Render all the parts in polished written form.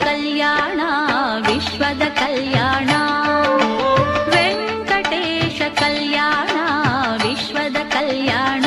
कल्याण विश्वद कल्याण वेंकटेश कल्याण विश्वद कल्याण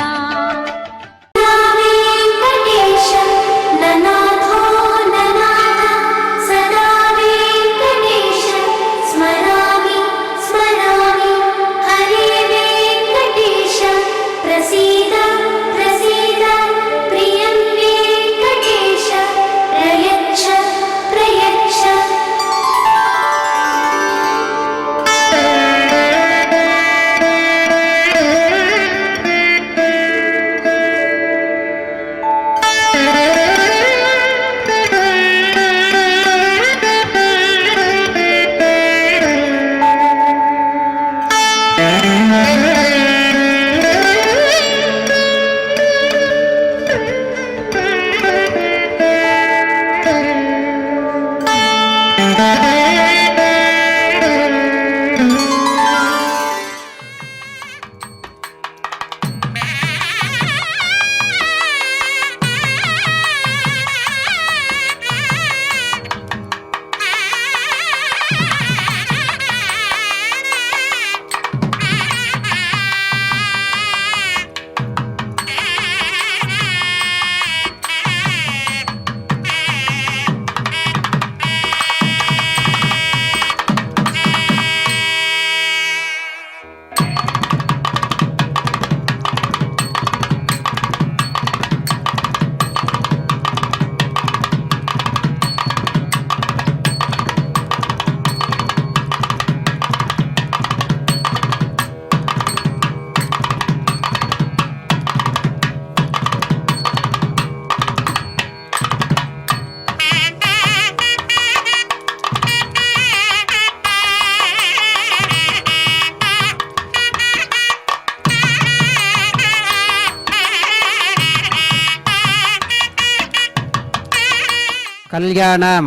कल्याणं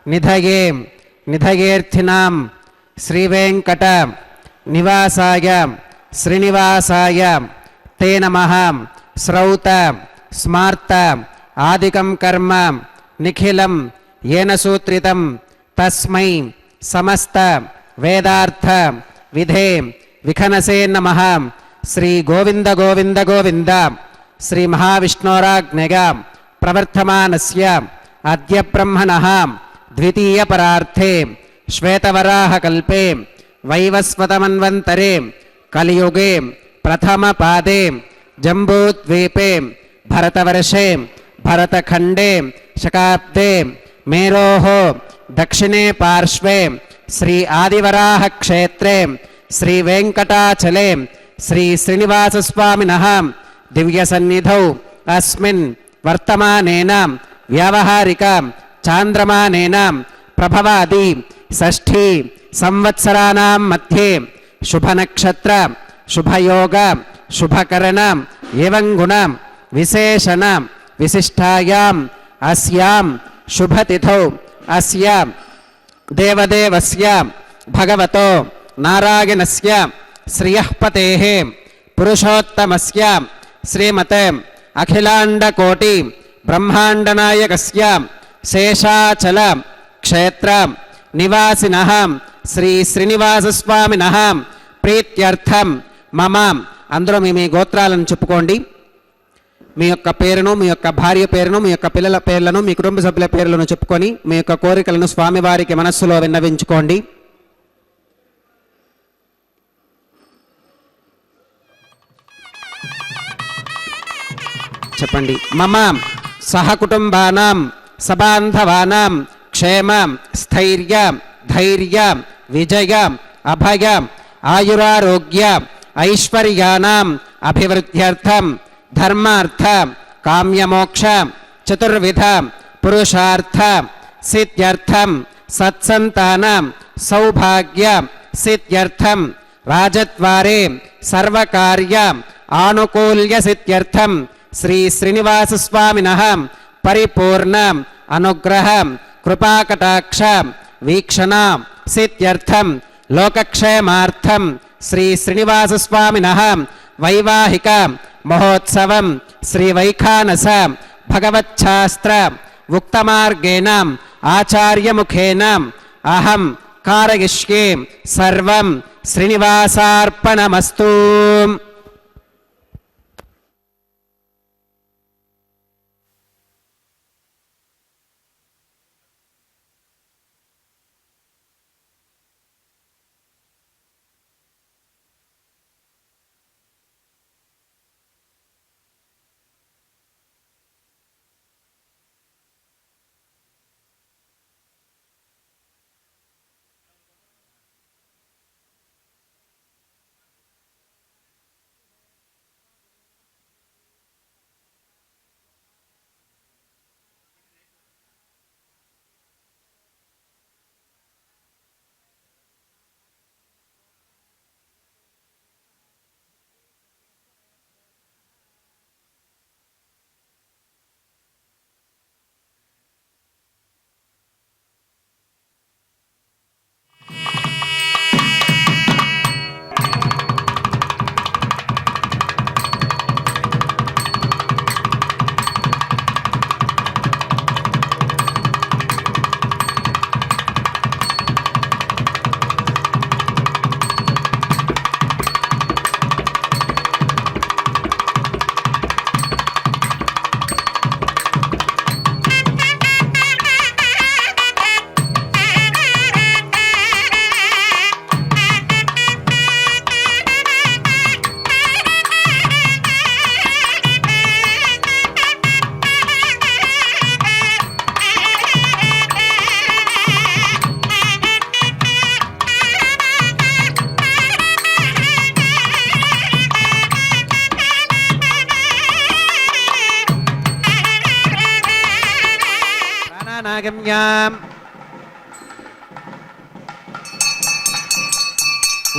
निधये निधयेर्थिनां श्रीवेंकट निवासाय श्रीनिवासाय ते नमः। श्रौत स्मार्त आदिकं कर्म निखिलं येन सूत्रितं तस्मै समस्त वेदार्थ विधे विखनसे नमः। श्री गोविंद गोविंद गोविंद श्री महाविष्णोराज्ञया प्रवर्तमानस्य अद्य ब्रह्मणः द्वितीय परार्थे श्वेतवराह कल्पे वैवस्वतमन्वन्तरे कलियुगे प्रथम पादे जम्बूद्वीपे भरतवर्षे भरतखण्डे शकाब्दे मेरोः दक्षिणे पार्श्वे श्री आदिवराह क्षेत्रे श्री वेंकटाचले श्री श्रीनिवासस्वामिनः दिव्यसन्निधौ अस्मिन् वर्तमानेन व्यावहारिक चांद्रमानेन प्रभवादि षष्ठी संवत्सराणां मध्ये शुभ नक्षत्र शुभ योग शुभकरण एवं गुण विशेषण विशिष्टायां अस्यां शुभतिथौ अस्य देवदेवस्य भगवतो नारायणस्य श्रियःपतेः पुरुषोत्तमस्य श्रीमते अखिलांडकोटि ब्रह्मांडनायकस्य शेषाचल क्षेत्र निवासिनः श्री श्रीनिवासस्वामिनः प्रीत्यर्थं मम अंदरो మీ గోత్రాలను చెప్పుకోండి। మీ యొక్క పేరును మీ యొక్క భార్య పేరును మీ యొక్క పిల్లల పేర్లను మీ కుటుంబ సభ్యుల పేర్లను చెప్పుకొని మీ యొక్క కోరికలను స్వామివారికి మనస్సులో విన్నవించుకోండి। చెప్పండి। మమ सहकुटुंबानां सबान्धवानां क्षेम स्थैर्य धैर्य विजय अभय आयुरारोग्य ऐश्वर्याणां अभिवृद्ध्यर्थं धर्मार्थ काम्यमोक्ष चतुर्विध पुरुषार्थ सिद्ध्यर्थं सत्संतान सौभाग्य सिद्ध्यर्थं राजद्वारे सर्वकार्य आनुकूल्य सिद्ध्यर्थं श्री श्रीनिवासस्वामिनः परिपूर्ण अनुग्रह कृपाकटाक्ष वीक्षण सिद्ध्यर्थं लोकक्षेमार्थं श्री श्रीनिवासस्वामिनः वैवाहिक महोत्सवं श्री वैखानस भगवच्छास्त्र उक्तमार्गेण ఆచార్యముఖేన అహం కారయిష్యే సర్వం శ్రీనివాసార్పణమస్తు. ప్రాణానాగమ్యాం.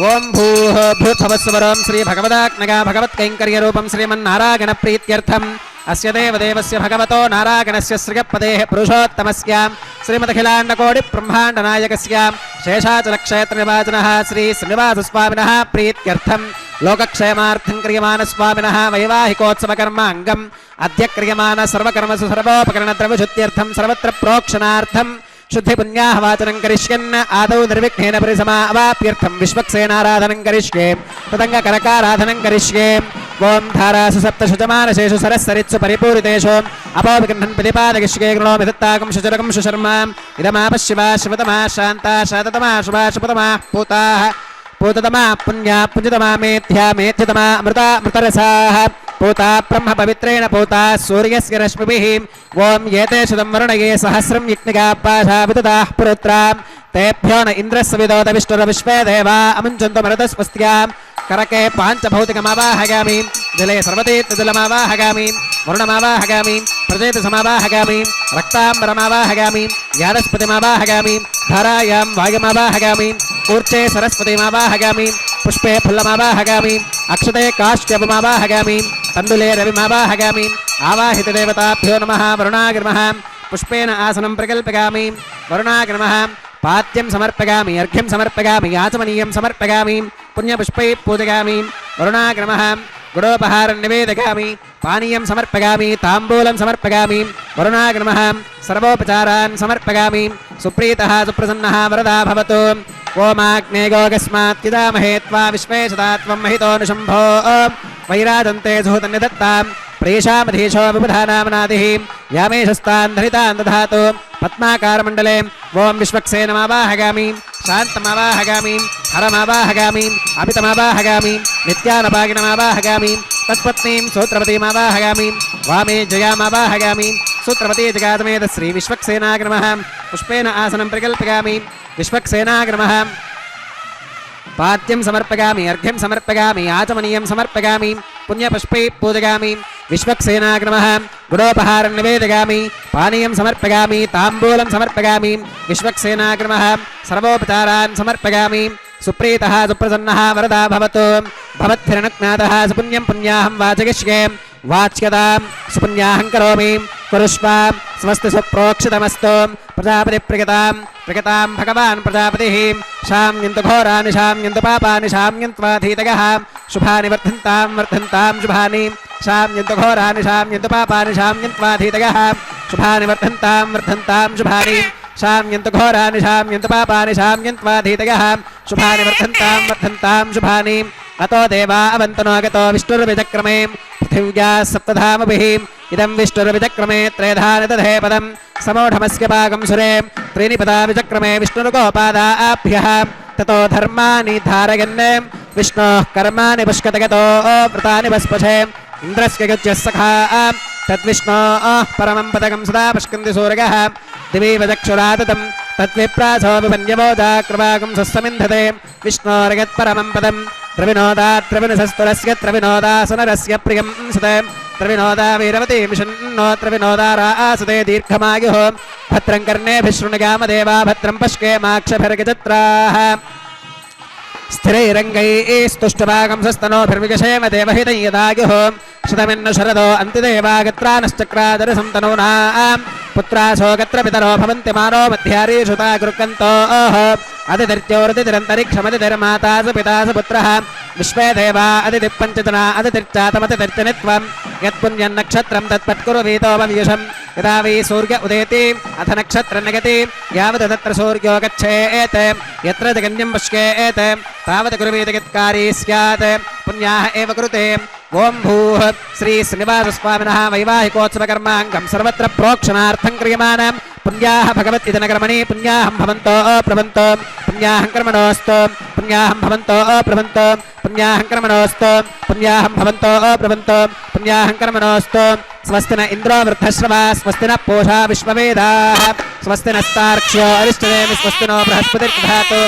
ఓం భూః భూర్భువస్సువరం శ్రీ భగవదాత్మగా భగవత్కైంకర్యరూపం శ్రీమన్నారాయణ ప్రీత్యర్థం అస్య దేవదేవస్య భగవతో నారాయణస్య శ్రియపదేః పురుషోత్తమస్య శ్రీమదఖిలాండకోటి బ్రహ్మాండ నాయకస్య శేషాచలక్షేత్ర నివాసినః శ్రీ శ్రీనివాసస్వామినः ప్రీత్యర్థం లోకక్షేమార్థం క్రియమాణ స్వామినः వైవాహికోత్సవకర్మ అంగం అద్య క్రియమాణ సర్వకర్మసు సర్వోపకరణ ద్రవ్యశుద్ధ్యర్థం సర్వత్ర ప్రోక్షణార్థం శుద్ధి పుణ్యాహవాచనం కరిష్యన్ ఆదౌ నిర్విఘ్నేన పరిసమావాప్యర్థం విశ్వక్సేనారాధనం కరిష్యే తదంగ కనకారాధనం కరిష్యే. ఓం ధారాసు సప్తశుచమానశేషు సరస్సరిత్సు పరిపూరితేషు అపోవిగృహన్ ప్రతిపాదకిష్యే గృణోమి దత్తాకం శుచరకం శుశర్మా ఇదమాప శివా శివతమా శాంతా శాతతమా శుభా శుభతమా పూతాః పూతతమా పుణ్యా పుంజతమా మేధ్యా మేధ్యతమా అమృతా అమృతరసాః పూతా బ్రహ్మ పవిత్రేణ పూతా సూర్యస్య రశ్మిభిః. ఓం ఏతే శతం వరుణగే సహస్రం యజ్ఞగా పాశా విదతాః పురుత్రా తేభ్యో న ఇంద్రస్య విదోత విష్ణుర విశ్వే దేవా అముంచంతు మరుతస్పస్త్యా. కరకే పాంచభౌతికమావాహగామి జలే సర్వతీర్థజలమావాహగామి వరుణమావాహగామి ప్రజేతసమావాహగామి రక్తాంబరమావాహగామి యాదస్పతిమావాహగామి ధారాయాం వాయుమావాహగామి కూర్చే సరస్వతిమావాహగామి పుష్పే ఫుల్లమావాహగామి అక్షతే కాశ్యపమావాహగామి తండులే రవిమావాహగామి. ఆవాహిత దేవతాభ్యో నమః. వరుణాగ్రమః పుష్పేన ఆసనం ప్రకల్పయామి. వరుణాగ్రమః పాద్యం సమర్పయామి అర్ఘ్యం సమర్పయామి యాచమనీయం సమర్పయామి పుణ్యపుష్పై పూజయామి. వరుణాగ్రమః గుడోపహారం నివేదయామి పానీయం సమర్పయామి తాంబూలం సమర్పయామి. వరుణాగ్రమః సర్వోపచారాన్ సమర్పయామి. సుప్రీతః సుప్రసన్నః వరదా భవతు. ఓమాగ్నేయోగస్మాత్ కిదామహే త్వా విశ్వేశతాత్వం మహితోనుశంభో వైరాజంతే సుహృతన్యదత్తాం ప్రేషామధీశో విబుధానామనాదిః యామేషస్తాన్ ధరితాన్ దధాతు. పద్మాకారమండలే ఓం విశ్వక్సేనమావాహగామి శాంతమావాహగామి హరమావాహగామి అమితమావాహగామి నిత్యానపాగినమావాహగామి తత్పత్నీం సూత్రవతీమావాహగామి వామే జయామావాహగామి. సూత్రవతీ జగాతమేత శ్రీ విశ్వక్సేనాగ్రమః పుష్పేన ఆసనం ప్రకల్పయామి. విశ్వక్సేనాగ్రమః పాద్యం సమర్పయామి అర్ఘ్యం సమర్పయామి ఆచమనీయం సమర్పయామి పుణ్యపుష్పై పూజయామి. విశ్వక్సేనాగ్రమః గుడోపహారం నివేదయామి పానీయం సమర్పయామి తాంబూలం సమర్పయామి. విశ్వక్సేనాగ్రమః సర్వోపచారాన్ సమర్పయామి. సుప్రీతః సుప్రసన్నః వరదా భవతు. భవద్భిరనుజ్ఞాతః సుపుణ్యం పుణ్యాహం వాచయిష్యే. వాచ్యతాం సుపుణ్యాహం కరోమి. కురుష్వ స్వస్తి సుప్రోక్షితమస్తు. ప్రజాపతి ప్రియతాం ప్రియతాం భగవాన్ ప్రజాపతిః. శామ్యంతు ఘోరాని శామ్యంతు పాపాని శామ్యంత్వాధీతయః. శుభాని వర్ధంతాం వర్ధంతాం శుభాని శామ్యంతు ఘోరాని శామ్యంతు పాపాని శామ్యంత్వాధీతయః. శుభాని వర్ధంతాం వర్ధంతాం శుభాని शाम्यन्तु घोराणि शाम्यन्तु पापानि शाम्यन्त्वाधीतयः शुभानि वर्धन्तां शुभानि अतो देवा अवन्तनो गतो विष्णुर्विचक्रमे पृथिव्याः सप्तधामभिः इदं विष्णुर्विचक्रमे त्रेधानि दधे पदं समूढमस्य पाकं सुरे त्रीणि पदा विचक्रमे विष्णुर्गोपादाभ्यः ततो धर्माणि धारयन् विष्णोः कर्माणि पुष्कतगतो व्रतानि वस्पशे इन्द्रस्य गत्यः सखा तद्विष्णोः परमं पदकं सदा पश्कन्ति सूरगः दिवि वचक्षुराततं तद्विप्रासो विपन्यवोजाकृवाकं सस्समिन्धते विष्णोर्गत्परमं पदं त्रिविनोदात्रविनसस्तुरस्य त्रिविनोदासनरस्य प्रियं सुते त्रिविनोदा वीरवती मिषन्नो त्रिविनोदारासुते दीर्घमायुः भद्रं कर्णेभिः शृणुगामदेवा भद्रं पश्केमाक्षभिर्गजत्राः स्थिरैरङ्गैः स्तुष्टभागं सस्तनोभिर्विकषेम देवहितं यदायुः शतमिन्नु शरदो अन्तिदेवागत्रानश्चक्रादरसं तनूनां पुत्रासो गत्र पितरो भवन्ति मानो मध्यारीषुता गृह्कन्तोः अदितिर्ज्योतिरन्तरिक्षमदितिर्माता स पिता स पुत्रः विश्वे देवा अदितिपञ्चजना अदितिर्चातमतिर्जनित्वं यत्पुण्यन्नक्षत्रं तत्पत्कुरु वीतोपव्युषं यदा वै सूर्य उदेति अथ नक्षत्रनगति यावत् तत्र सूर्यो गच्छेत् यत्र जगन्यं पश्येत् तावत् कुरुवीतयत्कारी स्यात् पुण्याः एव कुरुते ओं भूः श्री श्रीनिवासस्वामिनः वैवाहिकोत्सवकर्माङ्गं सर्वत्र प्रोक्षणार्थं क्रियमाणां पुण्याः भगवत् इदनकर्मणि पुण्याहं भवन्तो अप्रभन्तो पुण्याहं कर्मणोऽस्तु पुण्याहं भवन्तो अप्रभन्तो पुण्याहं कर्मणोऽस्तु पुण्याहं भवन्तो अप्रभन्तो पुण्याहं कर्मणोऽस्तु स्वस्ति न इन्द्रो वृद्धश्रवा स्वस्ति न पूषा विश्ववेदाः स्वस्ति नस्तार्क्ष्यो अरिष्टनेमि स्वस्ति नो बृहस्पतिर्दधातु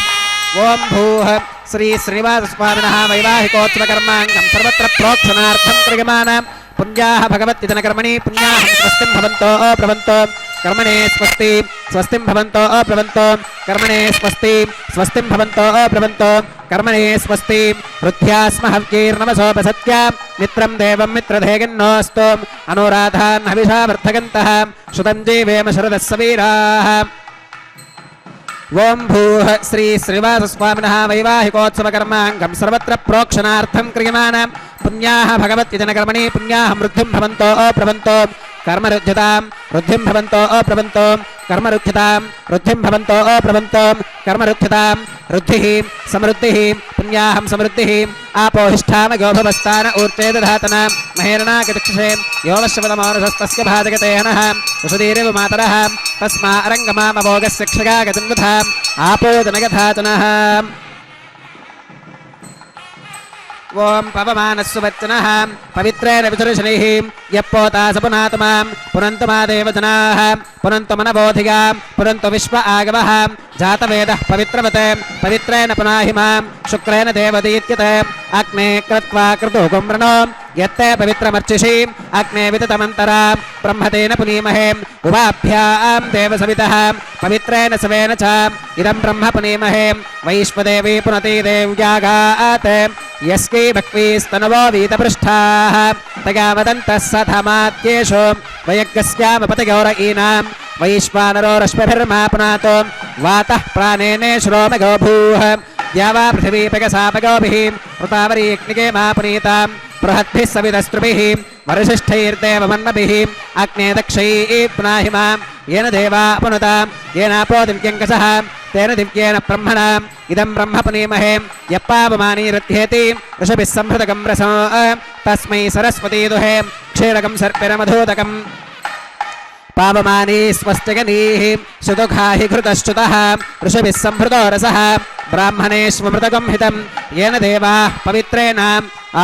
ओं भूः श्री श्रीनिवासस्वामिनः वैवाहिकोत्सवकर्माङ्गं सर्वत्र प्रोक्षणार्थं क्रियमाणां पुण्याः भगवद्विजनकर्मणि पुण्याहं स्वस्तिं भवन्तो अप्रभन्तो कर्मणे स्वस्ति स्वस्तिं भवन्तो अप्रभन्तो कर्मणे स्वस्ति स्वस्तिं भवन्तो अप्रभन्तो कर्मणे स्वस्ति रुद्ध्यास्म हव्यैर्नमसोपसत्या मित्रं देवं मित्रधेगिन्नोऽस्तु अनुराधान् हविषा वर्धगन्तः श्रुतं जीवेम शरदः सवीराः ओं भूः श्री श्रीनिवासस्वामिनः वैवाहिकोत्सवकर्माङ्गं सर्वत्र प्रोक्षणार्थं क्रियमाणां पुण्याः भगवद्विजनकर्मणि पुण्याहं वृद्धिं भवन्तो अप्रभन्तो कर्मरुद्ध्यतां वृद्धिं भवन्तो अप्रभन्तो कर्मरुद्ध्यतां वृद्धिं भवन्तो अप्रभन्तो कर्मरुद्ध्यतां वृद्धिः समृद्धिः पुण्याहं समृद्धिः आपोहिष्ठामगोभवस्तान ऊर्जे दधातना महेरणागतिक्षे योवश्वतमानुषस्तस्य भाजगते हनः वसुधीरिव मातरः तस्मा अरङ्गमामभोगस्य क्षगागतिं वधाम् आपोदनगधातनः ओं पवमानस्सुवच्चनः पवित्रेण विचर्षणैः यप्पोता स पुनातु मां पुनन्तु मा देवजनाः पुनन्तु मनबोधिगां पुनन्तु विश्व आगवः जातवेदः पवित्रवत् पवित्रेण पुनाहि मां शुक्रेण देवदीत्यते अग्ने कृत्वा कृतुकुम्रणो यत्ते पवित्रमर्चिषि अग्ने विततमन्तरा ब्रह्मतेन पुनीमहे उभाभ्यां देवसवितः पवित्रेण सवेन च इदं ब्रह्म पुनीमहे वैश्वदेवी पुनति देव्यागात् यस्कै भक्वीस्तनवो वीतपृष्ठाः तया वदन्तः सधमात्येषु वयज्ञस्यामपतिगौरयीनां वैश्वानरो रश्मिभिर्मा पुनातो वातः प्राणेने श्रोमगो भूः द्यावा पृथिवीपगसापगोभिः कृतावरीग्निगे मा पुनीतां बृहद्भिः सवितस्त्रुभिः वरिशिष्ठैर्देवमन्मभिः अग्ने दक्षैः पुनाहि मां येन देवा पुनुतां येनापो दिव्यङ्कसः तेन दिव्येन ब्रह्मणाम् इदं ब्रह्म पुनीमहे यप्पावमानीरथ्येति ऋषभिः संहृतकं रसो तस्मै सरस्वती दुहे क्षीरकं सर्पिरमधूतकं पावमानी स्वस्तिगनीः सुदुःखाहि घृतश्च्युतः ऋषभिः संहृतो रसः ब्राह्मणेष्वमृतकं हितं येन देवाः पवित्रेण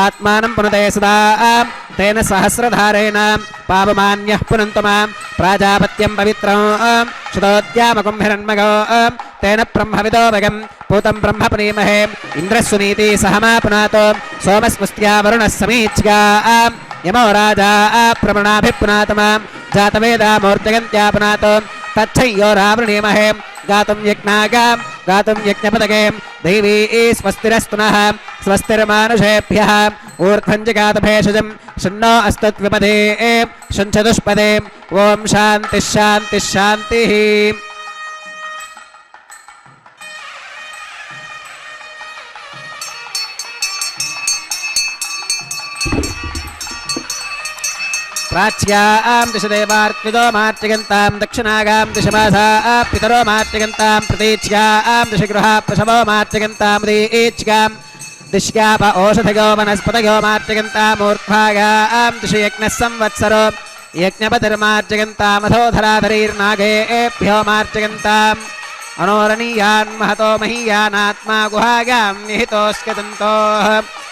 आत्मानं पुनते सदा तेन सहस्रधारेण पावमान्यः पुनन्तु मां प्राजापत्यं पवित्रं श्रुतोद्यामकुम्भिरन्मगो तेन ब्रह्मविदो वगं पूतं ब्रह्म पुनीमहे इन्द्रस्वनीति सहमा पुनातो सोमस्वस्त्या वरुणः समीच्या यमो राजा प्रमणाभिपुनात मां जातवेदा मूर्तिगन्त्या पुनातो तच्छय्यो रावृणीमहे गातुं यज्ञागां गातुं यज्ञपदगे दैवी स्वस्तिरस्तु नः स्वस्तिर्मानुषेभ्यः ऊर्ध्वं जगात भेषजं शन्नो अस्तुत्विपदे शञ्चतुष्पदे ॐ शान्तिः शान्तिः शान्तिः प्राच्यां दिशदेवार्त्विदो मार्तिगन्तां दक्षिणागां दिशमासा पितरो मार्तिगन्तां प्रतीच्यां दिशगृहा पशवो मार्तिगन्तां दीच्यां दिश्याप ओषधयो वनस्पतयो मार्तिगन्तामूर्ध्वागां दिशि यज्ञः संवत्सरो यज्ञपतिर्मार्तिगन्तामथोधराधरीर्नागेभ्यो मार्तिगन्ताम् अनोरणीयान् महतो महीयानात्मा गुहागां निहितोऽस्कदन्तोः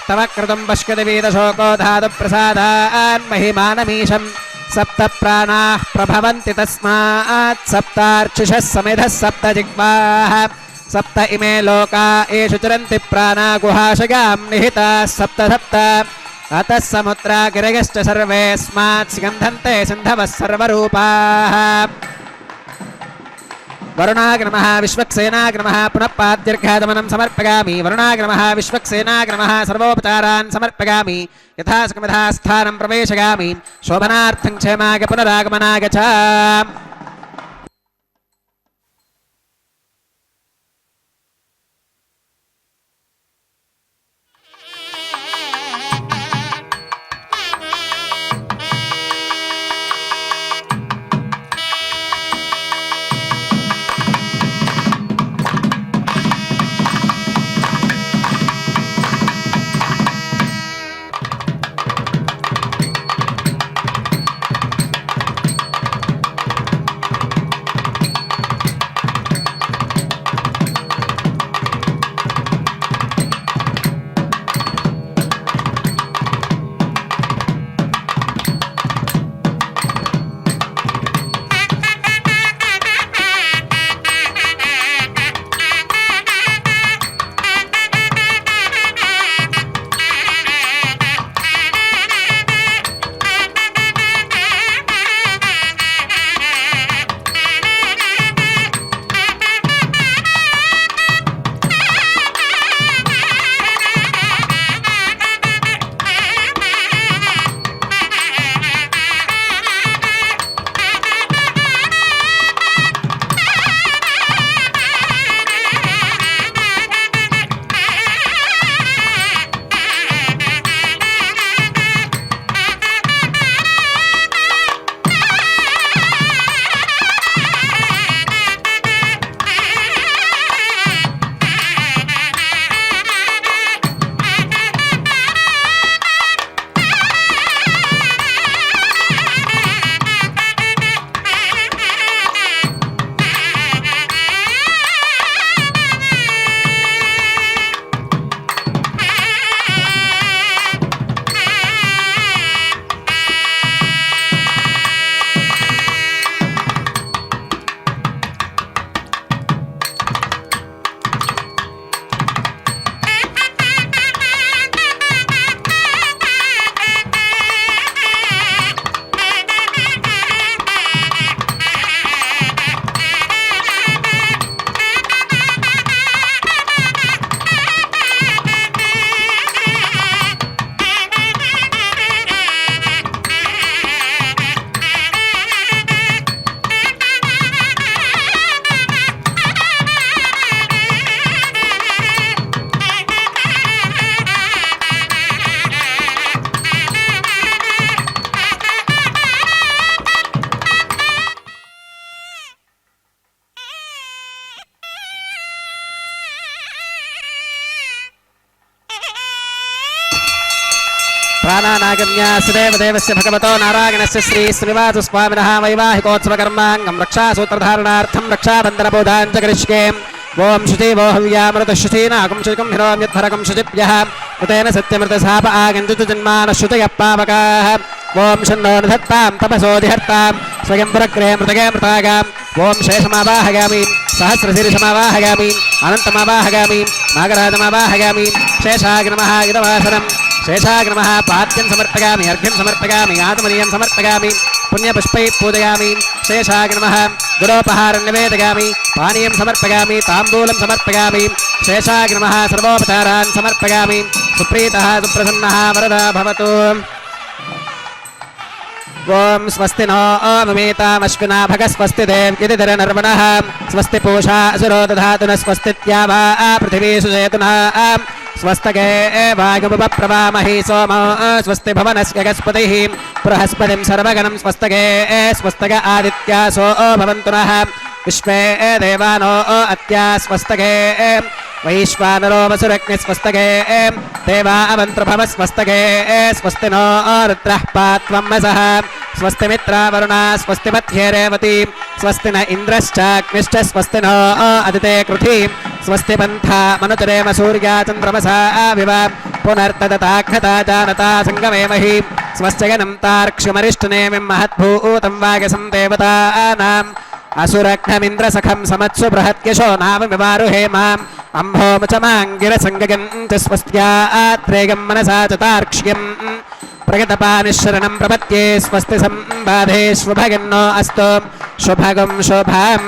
तव कृतं पश्यति वीतशोको धातुप्रसादान् महिमानमीशं सप्त प्राणाः प्रभवन्ति तस्मात् सप्तार्चिषः समिधः सप्त जिह्वाः सप्त इमे लोका येषु चरन्ति प्राणा गुहाशगां निहिताः सप्त सप्त अतः समुद्रा गिरयश्च सर्वेऽस्मात् स्कन्धन्ते सिन्धवः सर्वरूपाः वरुणाग नमः विश्वक्सेनाग नमः पुनः पाद्यर्घादमनं समर्पयामि वरुणाग नमः विश्वक्सेनाग नमः सर्वोपचारान् समर्पयामि यथासकमिधा स्थानं प्रवेशयामि शोभनार्थं क्षेमाग पुनरागमनाग च प्राणानागम्यास्य देवस्य भगवतो नारायणस्य श्री श्रीनिवासस्वामिनः वैवाहिकोत्सवकर्माङ्गं रक्षासूत्रधारणार्थं रक्षाबन्धनबोधान् च करिष्ये ओम शुचि वो हव्यामृतशुचीनागं शुचिकं हिरोम्यद्धरकं शुचिभ्यः कृतेन सत्यमृतसाप आगन्तु जन्मानः शुचयः पावकाः ओम शन्नो निधत्तां तपसोऽधिहर्तां स्वयंवरग्रहे मृतगे मृतागाम् ओम शेषमावाहयामि सहस्रशीर्षमावाहयामि अनन्तमावाहयामि नागराजमावाहयामि शेषाग्नमः इदवासनं शेषाग्नमः पाद्यं समर्पयामि अर्घ्यं समर्पयामि आत्मनीयं समर्पयामि पुण्यपुष्पैः पूजयामि शेषाग्नमः गुरोपहारं निवेदयामि पानीयं समर्पयामि ताम्बूलं समर्पयामि शेषाग्नमः सर्वोपचारान् समर्पयामि सुप्रीतः सुप्रसन्नः वरदा भवतु ఓం స్వస్తి నో మమేతామశ్వినా భగ స్వస్తి దేవ్యతిధర నర్మణః స్వస్తి పూషా అసురో దధాతున స్వస్తిత్యావా పృథివీ సుచేతునా స్వస్తగే వాయుముపప్రవామహి సోమో స్వస్తి భవనస్య గస్పతిః బృహస్పతిం సర్వగణం స్వస్తగే స్వస్తగ ఆదిత్యాసో భవంతు నః విశ్వే దేవానో అత్యా స్వస్తగే వైశ్వానరో వసురగ్ని స్వస్తగే దేవా అవంతృభవ స్వస్తగే స్వస్తి నో రుద్రః పాత్వం వసః స్వస్తి మిత్రావరుణ స్వస్తి మధ్యే రేవతి స్వస్తి న ఇంద్రశ్చాగ్నిశ్చ స్వస్తి నో అదితే కృధి స్వస్తి పంథా మనుతురేమ సూర్యా చంద్రమసా వివ పునర్తదతాఘ్నతా జానతా సంగమేమహి స్వస్యగనం తార్క్ష్యమరిష్టనేమిం మహద్భూతం వాగసం దేవతానాం అసురఘ్నమింద్రసఖం సమత్సు బృహత్యశో నామమివారుహేమాం అంభోముచమాంగిరసంగగంచ స్వస్త్యాత్రేయం మనసా చతార్క్ష్యం ప్రగతపానిశరణం ప్రపత్యే స్వస్తి సంబాధేష్వభగన్నో అస్తు శుభగం శుభం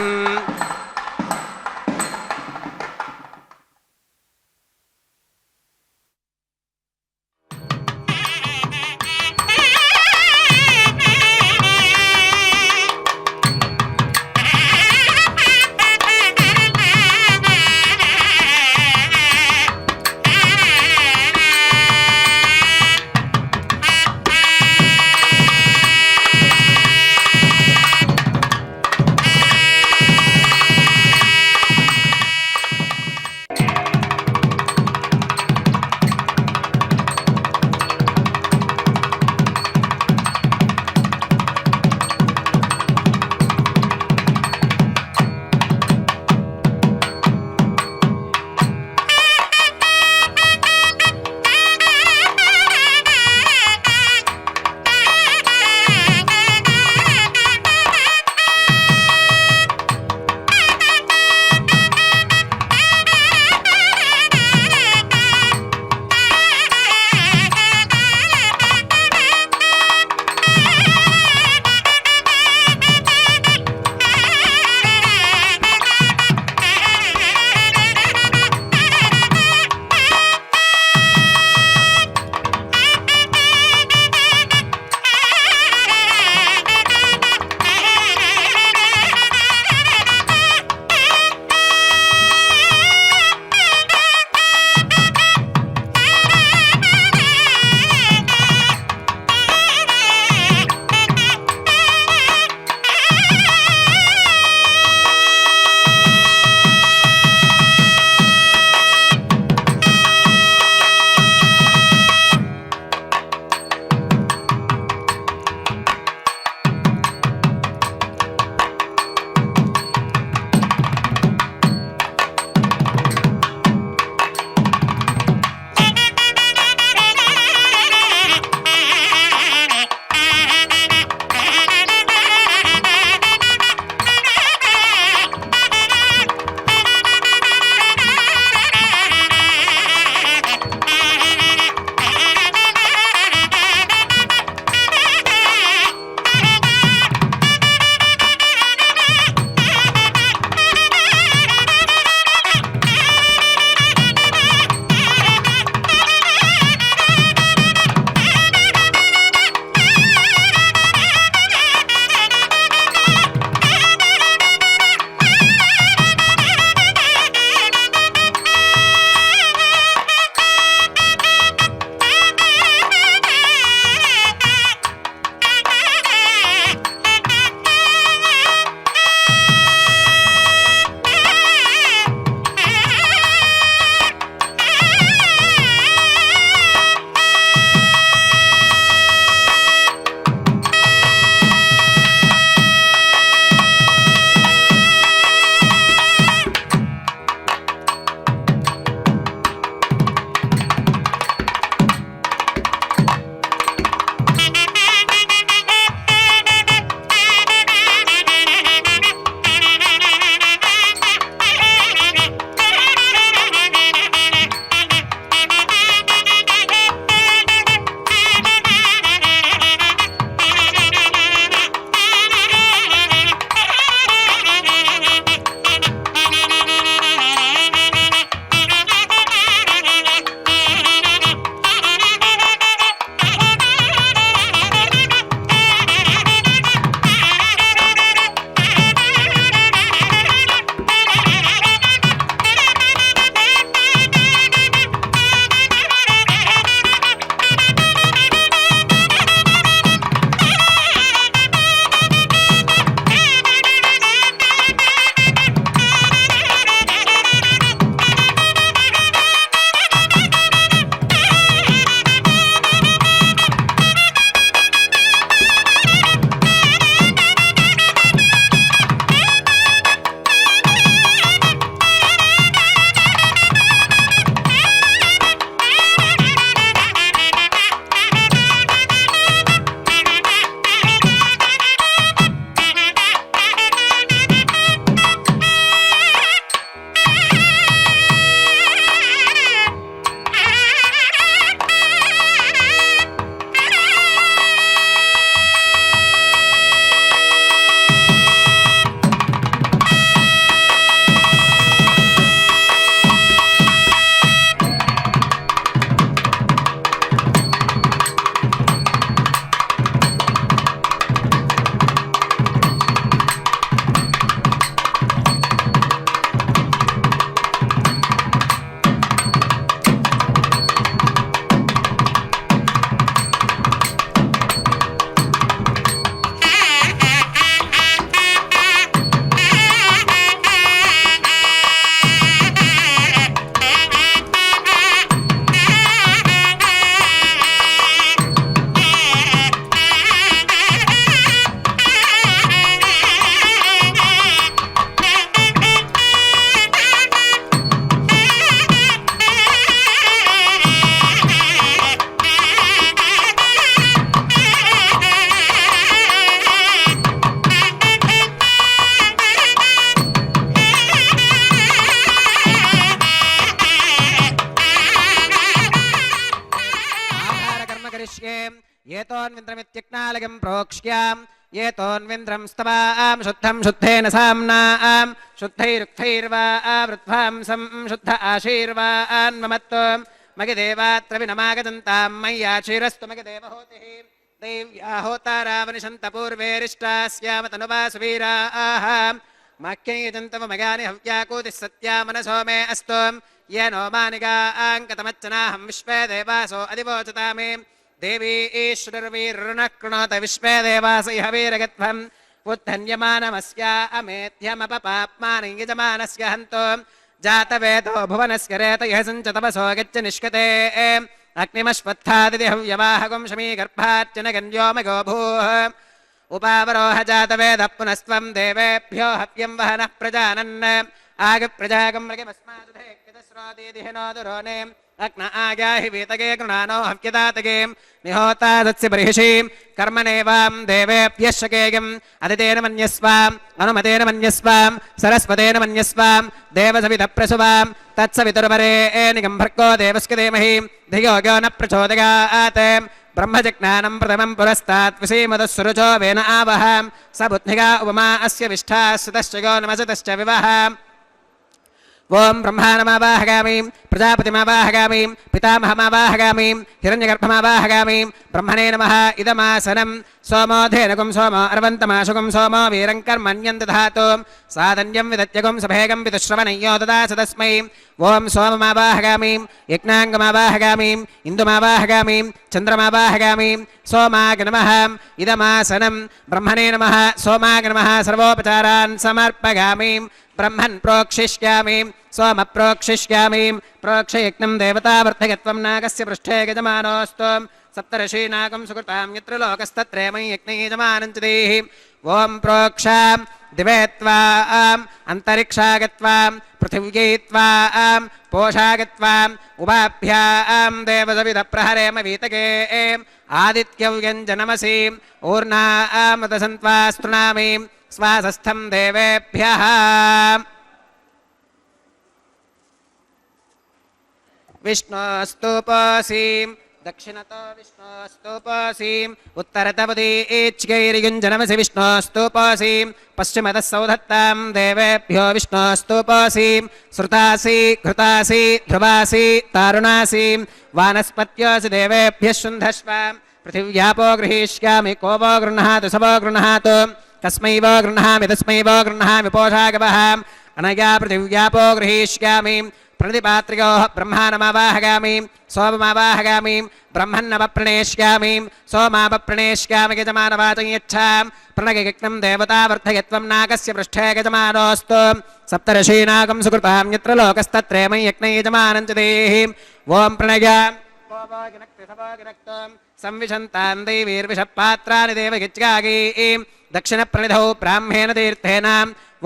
ఏతోన్వింద్రమిత్యజ్ఞాలయం ప్రోక్ష్యాం ఏతోన్వింద్రం స్తవాం శుద్ధం శుద్ధేన సామ్నాం శుద్ధైరుక్తైర్వా వృద్ధ్వాంసం శుద్ధ ఆశీర్వాన్మమత్వం మగిదేవాత్ర వినమాగదంతాం మయ్యాచీరస్తు మగిదేవహోతిః దేవ్యా హోతారావనిషంత పూర్వేరిష్టాస్యామ తనువాసు వీరాః మఖ్యైజంతవ మగాని హవ్యాకూతిः సత్యా మనసో మే అస్తు येनो मानिकाङ्कतमच्चनाहं विश्वे देवासो अधिवोचतामे देवी ईश्वरवीरुणः कृणोत विश्वे देवास इह वीरगत्वम् उद्धन्यमानमस्या अमेध्यमपपाप्मानं यजमानस्य हन्तो जातवेदो भुवनस्य रेत इह सञ्चतपसो गच्छ निष्कते अग्निमश्वत्थादिहव्यवाहगुं शमीगर्भार्चन गन्योमगो भूः उपावरोह जातवेदः पुनस्त्वं देवेभ्यो हव्यं वहनः प्रजानन् आगप्रजागं मृगमस्मादुधे दिहिनोदुरोने अग्न आगाहि वीतगे गृणानो हव्यदातगे निहोता दत्स्य बर्हिषीं कर्मणेवां देवेभ्यः शकेयम् अदितेन मन्यस्वां अनुमतेन मन्यस्वां सरस्वतेन मन्यस्वां देवसवितप्रसुवां तत्सवितुर्वरेण्यं भर्गो देवस्य धीमहि धियो यो न प्रचोदयात् ब्रह्मजज्ञानं प्रथमं पुरस्तात् विसीमतः वेन आवह स बुद्धिगा उपमा अस्य विष्ठा सुतश्च यो नमसतश्च विवह ओं ब्रह्माणमावाहगामी प्रजापतिमावाहगामी पितामहमावाहगामी हिरण्यगर्भमावाहगामी ब्रह्मणे नमः इदमासनं सोमो धेनुगुं सोमो अर्वन्तमाशुगुं सोमो वीरं कर्मण्यं दधातु साधन्यं विदत्यगुं सभेगं विदुश्रवणय्यो ददास तस्मै ओं सोममावाहगामी यज्ञाङ्गमावाहगामी इन्दुमावाहगामी चन्द्रमावाहगामी सोमाग नमः इदमासनं ब्रह्मणे नमः सोमाग नमः सर्वोपचारान् समर्पयामि ब्रह्मन् प्रोक्षिष्यामि सोम प्रोक्षिष्यामि प्रोक्षयज्ञं देवतावर्धयत्वं नागस्य पृष्ठे यजमानोऽस्तु सप्तर्षीनागं सुकृतां यत्र लोकस्तत्रेमं यज्ञयजमानं च देहि ॐ प्रोक्षां दिवे त्वाम् अन्तरिक्षागत्वां पृथिव्यै त्वाम् पोषागत्वाम् उभाभ्यां देवसविदप्रहरेम वीतगे आदित्यव्यञ्जनमसि ऊर्णामृतसन्त्वा स्तृणामि स्वासस्थं देवेभ्यः विष्णोस्तुपोऽसीं दक्षिणतो विष्णोस्तुपोऽसीम् उत्तरतपदीच्चैर्युञ्जनमसि विष्णोस्तुपोऽसीं पश्चिमतः सौधत्तां देवेभ्यो विष्णोस्तुपोऽसीं श्रुतासि घृतासि ध्रुवासि तारुणासि वानस्पत्योऽसि देवेभ्यः शुन्धस्व पृथिव्यापो गृहीष्यामि को वो गृह्णातु स वो गृह्णातु कस्मै वो गृह्णामि तस्मै वो गृह्णामि पोषागवः अनया पृथिव्यापो गृहीष्यामि प्रतिपात्रियोः ब्रह्माणमावाहगामि सोममावाहगामि ब्रह्मन्नवप्रणेष्यामि सोमावप्रणेष्यामि यजमानवाचं यच्छां प्रणगयज्ञं देवतावर्धयत्वं नागस्य पृष्ठे यजमानोऽस्तु सप्तर्षीनागं सुकृतां यत्र लोकस्तत्रेमं यज्ञयजमानं च देहि ॐ प्रणय संविशन्तां दैवीर्विषपात्राणि देवगिच्चागीं दक्षिणप्रणिधौ ब्राह्मेण तीर्थेन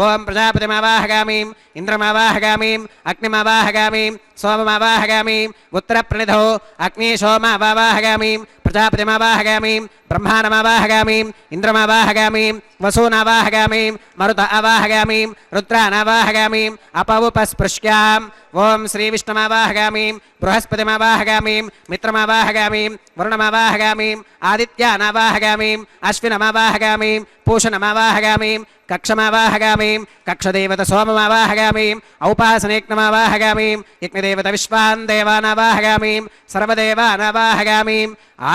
ओं प्रजापतिमावाहगामी इंद्रमावाहगामी अग्निमावाहगामी सोममावाहगामी उत्तरप्रणिधौ अग्निशोमावाहगामी प्रजापतिमावाहगामी ब्रह्माणमावाहगामी इंद्रमावाहगामी वसूनावाहगामी मरुत आवाहगामी रुद्रानावाहगामी अपवुपस्पृश्यां ओं श्रीविष्णुमावाहगामी बृहस्पतिमावाहगामी मित्रमावाहगामी वरुणमावाहगामी आदित्यानावाहगामी अश्विनमावाहगामी पूषणमावाहगामी कक्षमावाहगामी कक्षदेवत सोममावाहगामी औपासनेक्नमावाहगामी यज्ञदेवत विश्वान् देवानावाहगामी सर्वदेवानावाहगामी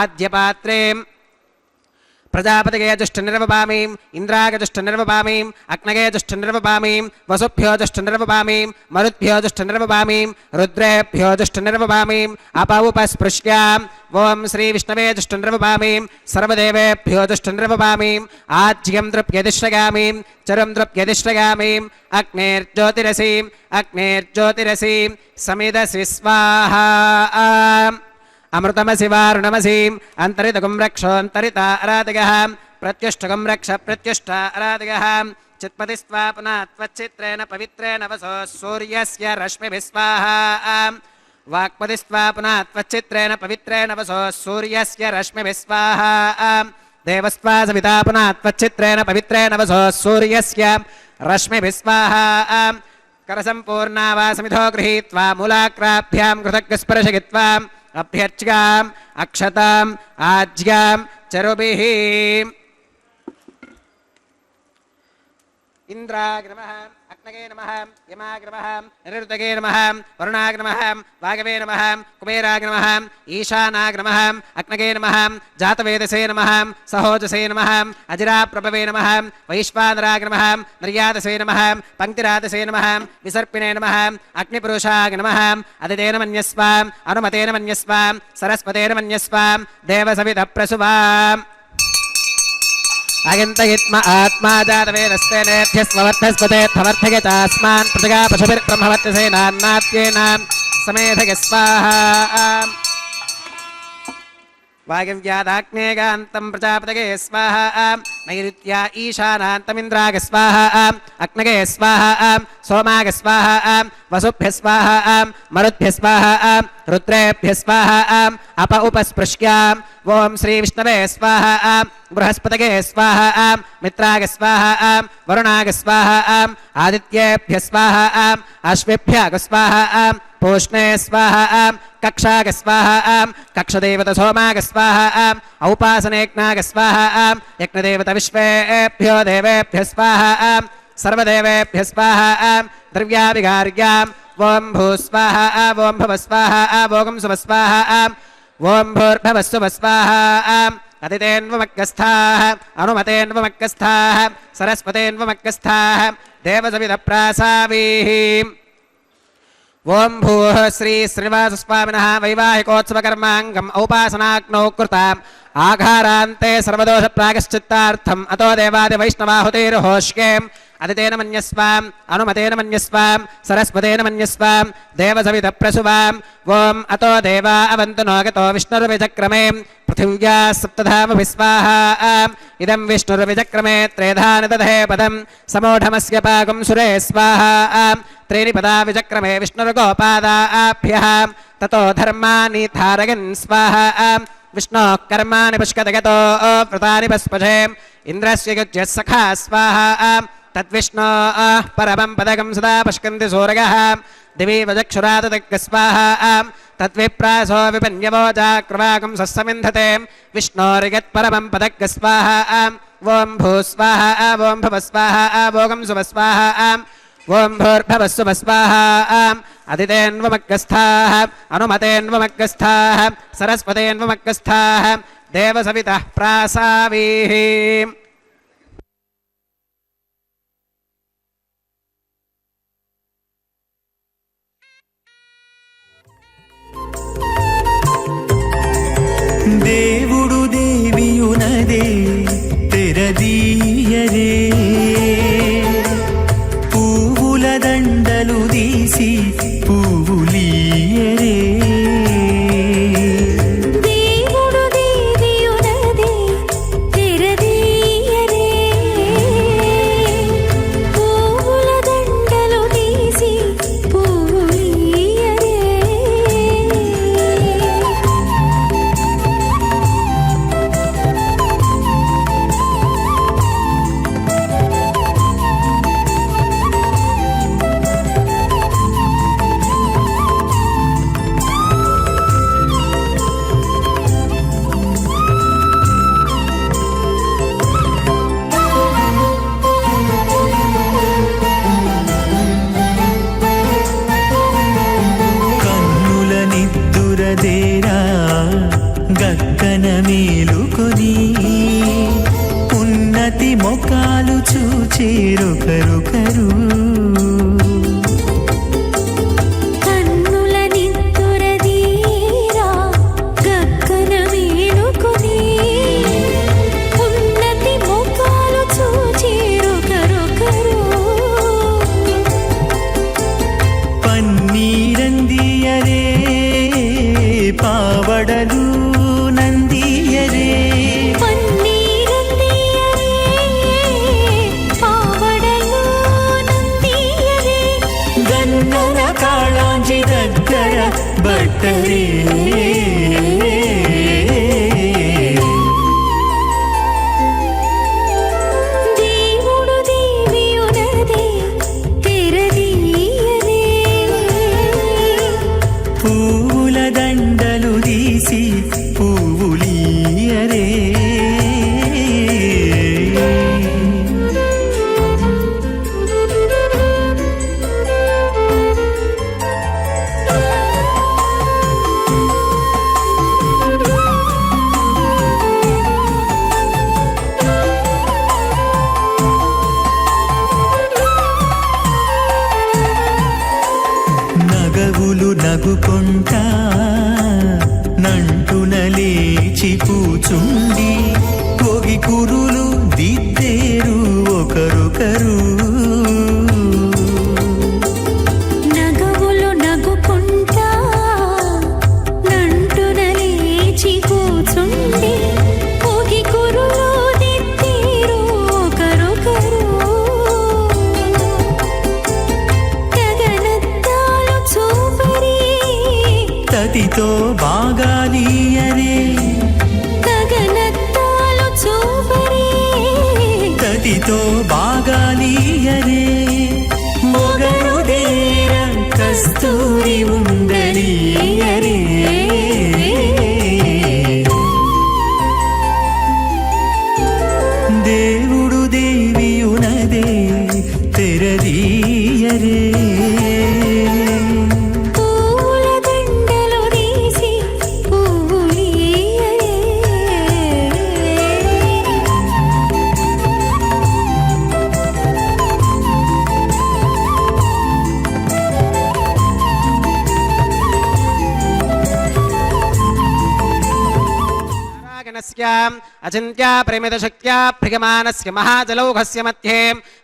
आद्यपात्रे प्रजापतिगे जुष्टनिर्वपामि इंद्रागे जुष्टनिर्वपामि अग्नगे जुष्टनिर्वपामि वसुभ्यो जुष्टनिर्वपामि मरुद्भ्यो जुष्टनिर्वपामि रुद्रेभ्यो जुष्टनिर्वपामि अपवुपस्पृश्याम् ओं श्रीविष्णवे जुष्टनिर्वपामि सर्वदेवेभ्यो जुष्टनिर्वपामि आज्यं द्रव्यदिश्रगामि चरं द्रव्यदिश्रगामि अग्नेर्ज्योतिरसि समिदसि स्वाहा अमृतमसि वारुणमसीम् अन्तरितगुं रक्षोऽन्तरिता अराधिगः प्रत्युष्टगुं रक्ष प्रत्युष्टा अराधिगः चित्पतिस्त्वा पुनः त्वच्चित्रेण पवित्रेण वसो सूर्यस्य रश्मिभिः स्वाहा वाक्पतिस्त्वा पुनः त्वच्चित्रेण पवित्रेण वसो सूर्यस्य रश्मिभिः स्वाहा देवस्त्वा सविता पुनः त्वच्चित्रेण पवित्रेण वसो सूर्यस्य रश्मिभिः स्वाहा करसम्पूर्णा वा समिधो गृहीत्वा मूलाग्राभ्यां कृतज्ञस्पर्शयित्वा అభ్యర్చ్యాం అక్షతాం ఆజ్యాం చరుభిః ఇంద్రాయ నమః అగ్నగే నమః యమాయ నమః నిరుతగే నమః వరుణాయ నమః వాగవే నమః కుబేరాయ నమః ఈశానాయ నమః అగ్నగే నమః జాతవేదసే నమః సహోజసే నమః అజిరాప్రభవే నమః వైశ్వానరాయ నమః నిర్యాతసే నమః పంక్తిరాతసే నమః విసర్పిణే నమః అగ్నిపురుషాయ నమః అదితేన మన్యస్వ అనుమతేన మన్యస్వ సరస్వతేన మన్యస్వ దేవసవిత ప్రసువాం అగింతయిత్మ ఆత్మా జాతవేదస్తేనేభ్యస్వవర్ధస్పతేర్థవర్ధయ చాస్మాన్ ప్రజగా పశుభిర్బ్రహ్మవర్చసేనాన్నాత్యేన సమేధయ స్వాహా వాగవ్యాదాగ్నేగాంతం ప్రజాపతగే స్వాహా నైరుత్యా ఈశానాంతమింద్రాగ స్వాహా అగ్నగే స్వాహా సోమాగ స్వాహా వసుభ్య స్వాహా మరుద్భ్య స్వాహా రుద్రేభ్య స్వాహా అప ఉపస్పృశ్యాం ఓం శ్రీ విష్ణవే స్వాహా బృహస్పతగే స్వాహా మిత్రాగ స్వాహా వరుణాగ స్వాహా ఆదిత్యేభ్య స్వాహా అశ్విభ్యాగ స్వాహా పూష్ణే స్వాహా కక్షాగ స్వాహా కక్షదేవత సోమాగ స్వాహా ఔపాసనేజ్ఞాగ స్వాహా యజ్ఞదేవత విశ్వేభ్యో దేవేభ్య స్వాహా సర్వదేవేభ్య స్వాహా ద్రవ్యాభిగార్యాం ఓం భూస్వాహా ఓం భవస్వాహా ఓం సువస్వాహా ఓం భూర్భవస్సువస్వాహా అదితేన్వమగ్గస్థాః అనుమతేన్వమగ్గస్థాః సరస్వతేన్వమగ్గస్థాః దేవసవిధప్రాసావీః ఓం భూః శ్రీ శ్రీనివాసస్వామినः వైవాహికోత్సవకర్మాంగం ఔపాసనాగ్నౌ కృతాం ఆఘారాంతే సర్వదోష ప్రాగశ్చిత్తార్థం అతో దేవాది వైష్ణవాహుతేర్హోష్యేం అదితేన మన్యస్వాం అనుమతేన మన్యస్వాం సరస్వతేన మన్యస్వాం దేవసవిత ప్రసువాం ఓం అతో దేవా అవంతు నోగతో విష్ణుర్విచక్రమే పృథివ్యా సప్తధామ స్వాహా ఇదం విష్ణుర్విచక్రమే త్రేధాని దధే పదం సమూఢమస్య పాకం సురే స్వాహా త్రీని పదా విచక్రమే విష్ణుర్గోపాదాభ్యః తతో ధర్మాని ధారయన్ స్వాహా విష్ణోః కర్మాణి పుష్కతగతో వ్రతాని పస్పశే ఇంద్రస్య యుజ్యः సఖా స్వాహా తద్విష్ణోః పరమం పదకం సదా పశ్కంతి సూరగः దివి వజక్షురాదదగ్గ స్వాహా తద్విప్రాసో విపన్యవోజాక్రవాకం సస్సమింధతే విష్ణోర్యత్పరమం పదగ్గ స్వాహా ఓం భూస్వాహా ఓం భవస్వాహా ఓం సువస్వాహా ఓం భూర్భవస్సువస్వాహా అదితేన్వమగ్గస్థాః అనుమతేన్వమగ్గస్థాః సరస్వతేన్వమగ్గస్థాః దేవసవితః ప్రాసావీః దేవుడు దేవియునదే తెరదీయరే పువ్వుల దండలు తీసి పువ్వులీయరే దేవుడు దేవియునదే తెరదీయరే పువ్వుల దండలు తీసి పువ్వులీయరే కన్నుల నిద్దురదేరా గక్కన మేలుకొని ఉన్నతి మొకాలు చూచేరొకరొకరు కన్నుల నిద్దురదీరా గక్కన మేలుకొని ఉన్నతి ముఖాలు చూచేరొకరొకరు పన్నీరందియరే పావడలు నందియరే పన్నీరందియరే పావడలు నందియరే గన్నన కాళాంజి దగ్గర బట్టరే దేవుడు దేవియునదే తెరదీయరే పూల దండలు నవ్వుకుంటా నంటున లేచి కూచుండి కోగి కురులు దిద్దేరు ఒకరొకరు నగవులు నగుకుంటా నంటున లేచి కూచుండి కోగి కురులు దిద్దేరు ఒకరొకరు గగనత్తాలు చూపరి తతితో బాగాలీయరే గగనత్తాలు చూపరి తతితో బాగాలీయరే మొగరుదేర కస్తూరి ఉండలీయరే దేవుడు దేవియునదే తెరదీయరే పూల దండలు తీసి పూలియరే అచింత్యా పరిమిత శక్త్యా భ్రియమానస్య మహాజలౌఘస్య మధ్యే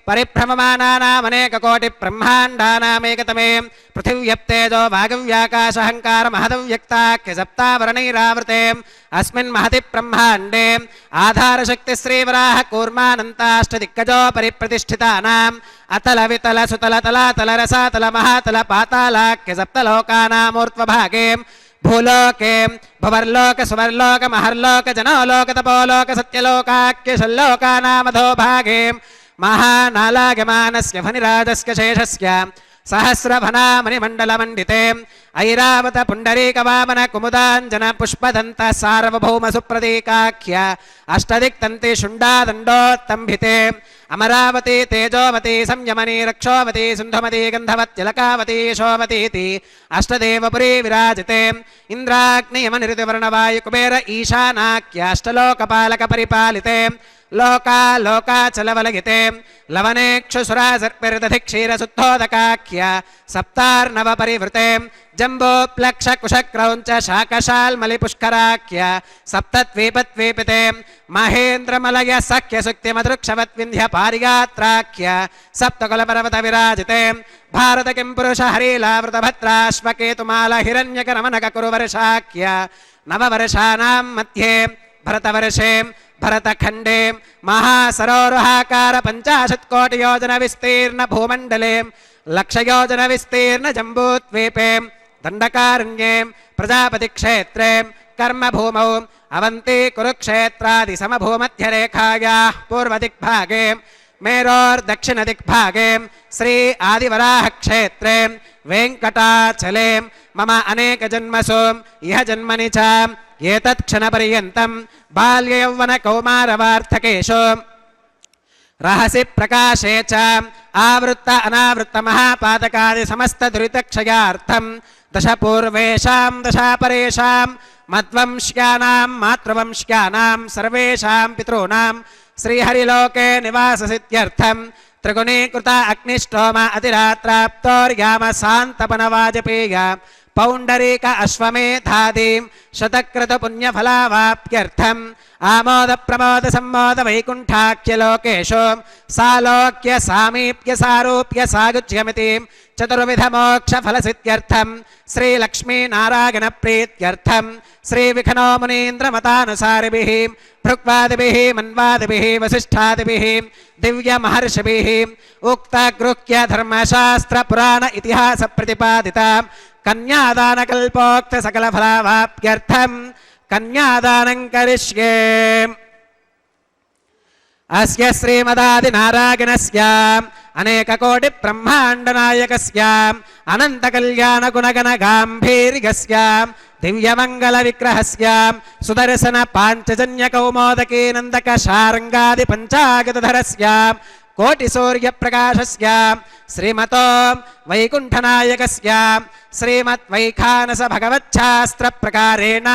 పరిభ్రమమానానామనేకకోటి బ్రహ్మాండానామేకతమే పృథివ్యప్తేజో వాగవ్యాకాశహంకార మహదవ్యక్తాఖ్య సప్తావరణైరావృతే అస్మిన్ మహతి బ్రహ్మాండే ఆధారశక్తి శ్రీవరాహ కూర్మానంతాష్టదిగ్గజో పరిప్రతిష్ఠితానాం అతల వితల సుతల తలాతల రసాతల మహాతల పాతాళాఖ్య సప్తలోకానామూర్ధ్వభాగే భూలోకే భువర్లోక సువర్లోక మహర్లోక జనోలోక తపోలోక సత్యలోకాఖ్యశల్లోకానామధో భాగే మహానాలాగమానస్య ఫణిరాజస్య శేషస్య సహస్రఫణామణిమండలమండితే ఐరావత పుండరీకవామన కుముదాంజన పుష్పదంత సార్వభౌమ సుప్రతీకాఖ్య అష్టదిక్తంతి శుండాదండోత్తంభితే అమరావతి తేజోమతి సంయమని రక్షోవతి సింధుమతి గంధవత్యలకావతి యశోమతీతి అష్టదేవపురీ విరాజితే ఇంద్రాగ్నియమనిరుతివర్ణవాయు కుబేర ఈశానాఖ్యాష్టలోకపాలక పరిపాలితే లోకాలోకాచలవలగితే లవనేక్షుసురాసర్పిర్దధి క్షీరశుద్ధోదకాఖ్య సప్తార్ణవ పరివృతే జంబోప్లక్ష కుశక్రౌంచ శాకశాల్మలిపుష్కరాఖ్య సప్తద్వీపద్వీపితే మహేంద్రమలయ సఖ్య సుక్తి మధుక్షవద్వింధ్య పారిగాత్రాఖ్య సప్తకులపర్వత విరాజితే భారత కిం పురుష హరీలావృత భద్రాశ్వకేతుమాల హిరణ్యకరమనక కురువర్షాఖ్య నవవర్షానాం మధ్యే భరతవర్షే భరతఖండే మహాసరోరుహాకార 50 కోటి యోజన విస్తీర్ణ భూమండలే లక్షయోజన విస్తీర్ణ జంబూద్వీపే దండకారణ్యే ప్రజాపతి క్షేత్రే కర్మభూమౌ అవంతి కురుక్షేత్రాది సమభూమధ్యరేఖాయా పూర్వదిగ్భాగే మేరోర్దక్షిణదిగ్భాగే శ్రీ ఆదివరాహ క్షేత్రే వెంకటాచలే మమ అనేక జన్మసు ఇహ జన్మని చ ఏతత్ క్షణపర్యంతం బాల్యయౌవన కౌమారవార్థకేషు రహసి ప్రకాశే చ ఆవృత్త అనావృత్త మహాపాతకాది సమస్త దురితక్షయార్థం దశ పూర్వేషాం దశాపరేషాం మద్వంశ్యానాం మాతృవంశ్యానాం సర్వేషాం పితॄణాం శ్రీహరిలోకే నివాససిద్ధ్యర్థం త్రిగుణీకృత అగ్నిష్టోమ అతిరాత్రాప్తోర్యామ శాంతపన వాజపేయ పౌండరీక అశ్వమేధాదీం శతకృత పుణ్యఫలావాప్త్యర్థం ఆమోద ప్రమోద సమ్మోద వైకుంఠాఖ్యలోకేషు సాలోక్య సామీప్య సారూప్య సాగుచ్యమితి చతుర్విధ మోక్ష ఫలసిద్ధ్యర్థం శ్రీ లక్ష్మీ నారాయణ ప్రీత్యర్థం శ్రీ విఖనో మునీంద్ర మతానుసారిభిః భృగ్వాదిభిః మన్వాదిభిః వసిష్ఠాదిభిః దివ్య మహర్షిభిః ఉక్త గృహ్య ధర్మశాస్త్ర పురాణ ఇతిహాస ప్రతిపాదిత కన్యాదాన కల్పోక్త సకల ఫలావాప్త్యర్థం కన్యాదానం కరిష్యే. అస్య శ్రీమదాది నారాయణస్య అనేక కోటి బ్రహ్మాండ నాయకస్య అనంత కళ్యాణ గుణగణ గాంభీర్యస్య దివ్యమంగళ విగ్రహస్య సుదర్శన పాంచజన్య కౌమోదకీ నందక శారంగాది పంచాగతధరస్య కోటి సూర్య ప్రకాశస్య శ్రీమతో వైకుంఠనాయకస్య శ్రీమద్ వైఖానస భగవచ్ఛాస్త్ర ప్రకారేణ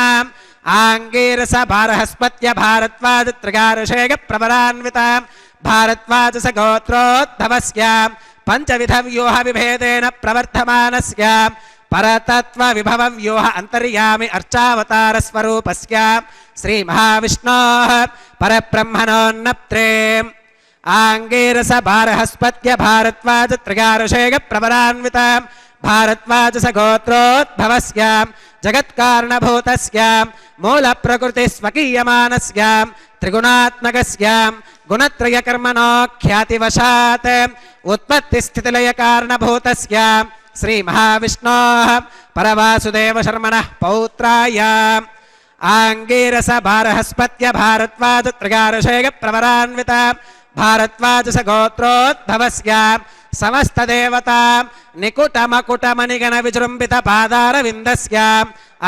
ఆంగీరస బారహస్పత్య భారద్వాజ త్రిగారుషేగ ప్రవరాన్విత భారద్వాజస గోత్రోద్భవస్య పంచవిధ వ్యూహ విభేదేన ప్రవర్ధమానస్య परतत्त्वविभवव्यूह अन्तर्यामि अर्चावतारस्वरूपस्य श्रीमहाविष्णोः परब्रह्मणोन्नप्त्रे आङ्गीरस भारहस्पत्य भारद्वाज त्रिगारुषेग प्रवरान्वित भारद्वाज गोत्रोद्भवस्य जगत्कारणभूतस्य मूलप्रकृतिस्वकीयमानस्य त्रिगुणात्मकस्य गुणत्रयकर्मणो ख्यातिवशात् उत्पत्तिस्थितिलयकारणभूतस्य श्रीमहाविष्णोः परवासुदेवशर्मणः पौत्राय आङ्गीरस भारहस्पत्य भारद्वाज त्रिगारुषेग प्रवरान्वित भारद्वाज गोत्रोद्भवस्य समस्तदेवता निकुटमकुटमणिगण विजृम्भित पादारविन्दस्य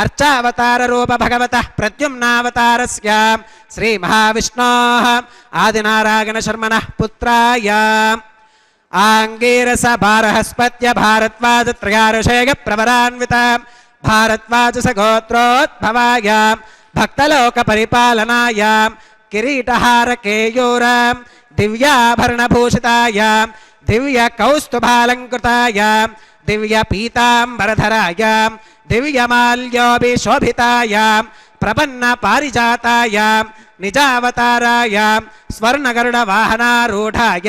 अर्चावताररूप भगवतः प्रद्युम्नावतारस्य श्रीमहाविष्णोः आदिनारायणशर्मणः पुत्राय आङ्गीरस भारहस्पत्य भारद्वाज त्रिगारुषेग प्रवरान्वित भारद्वाज गोत्रोद्भवाय भक्तलोकपरिपालनाय किरीटहार केयूर दिव्याभरणभूषिताय दिव्यकौस्तुभालङ्कृताय दिव्यपीताम्बरधराय दिव्यमाल्योभिशोभिताय प्रपन्नपारिजाताय निजावताराय स्वर्णगरुडवाहनारूढाय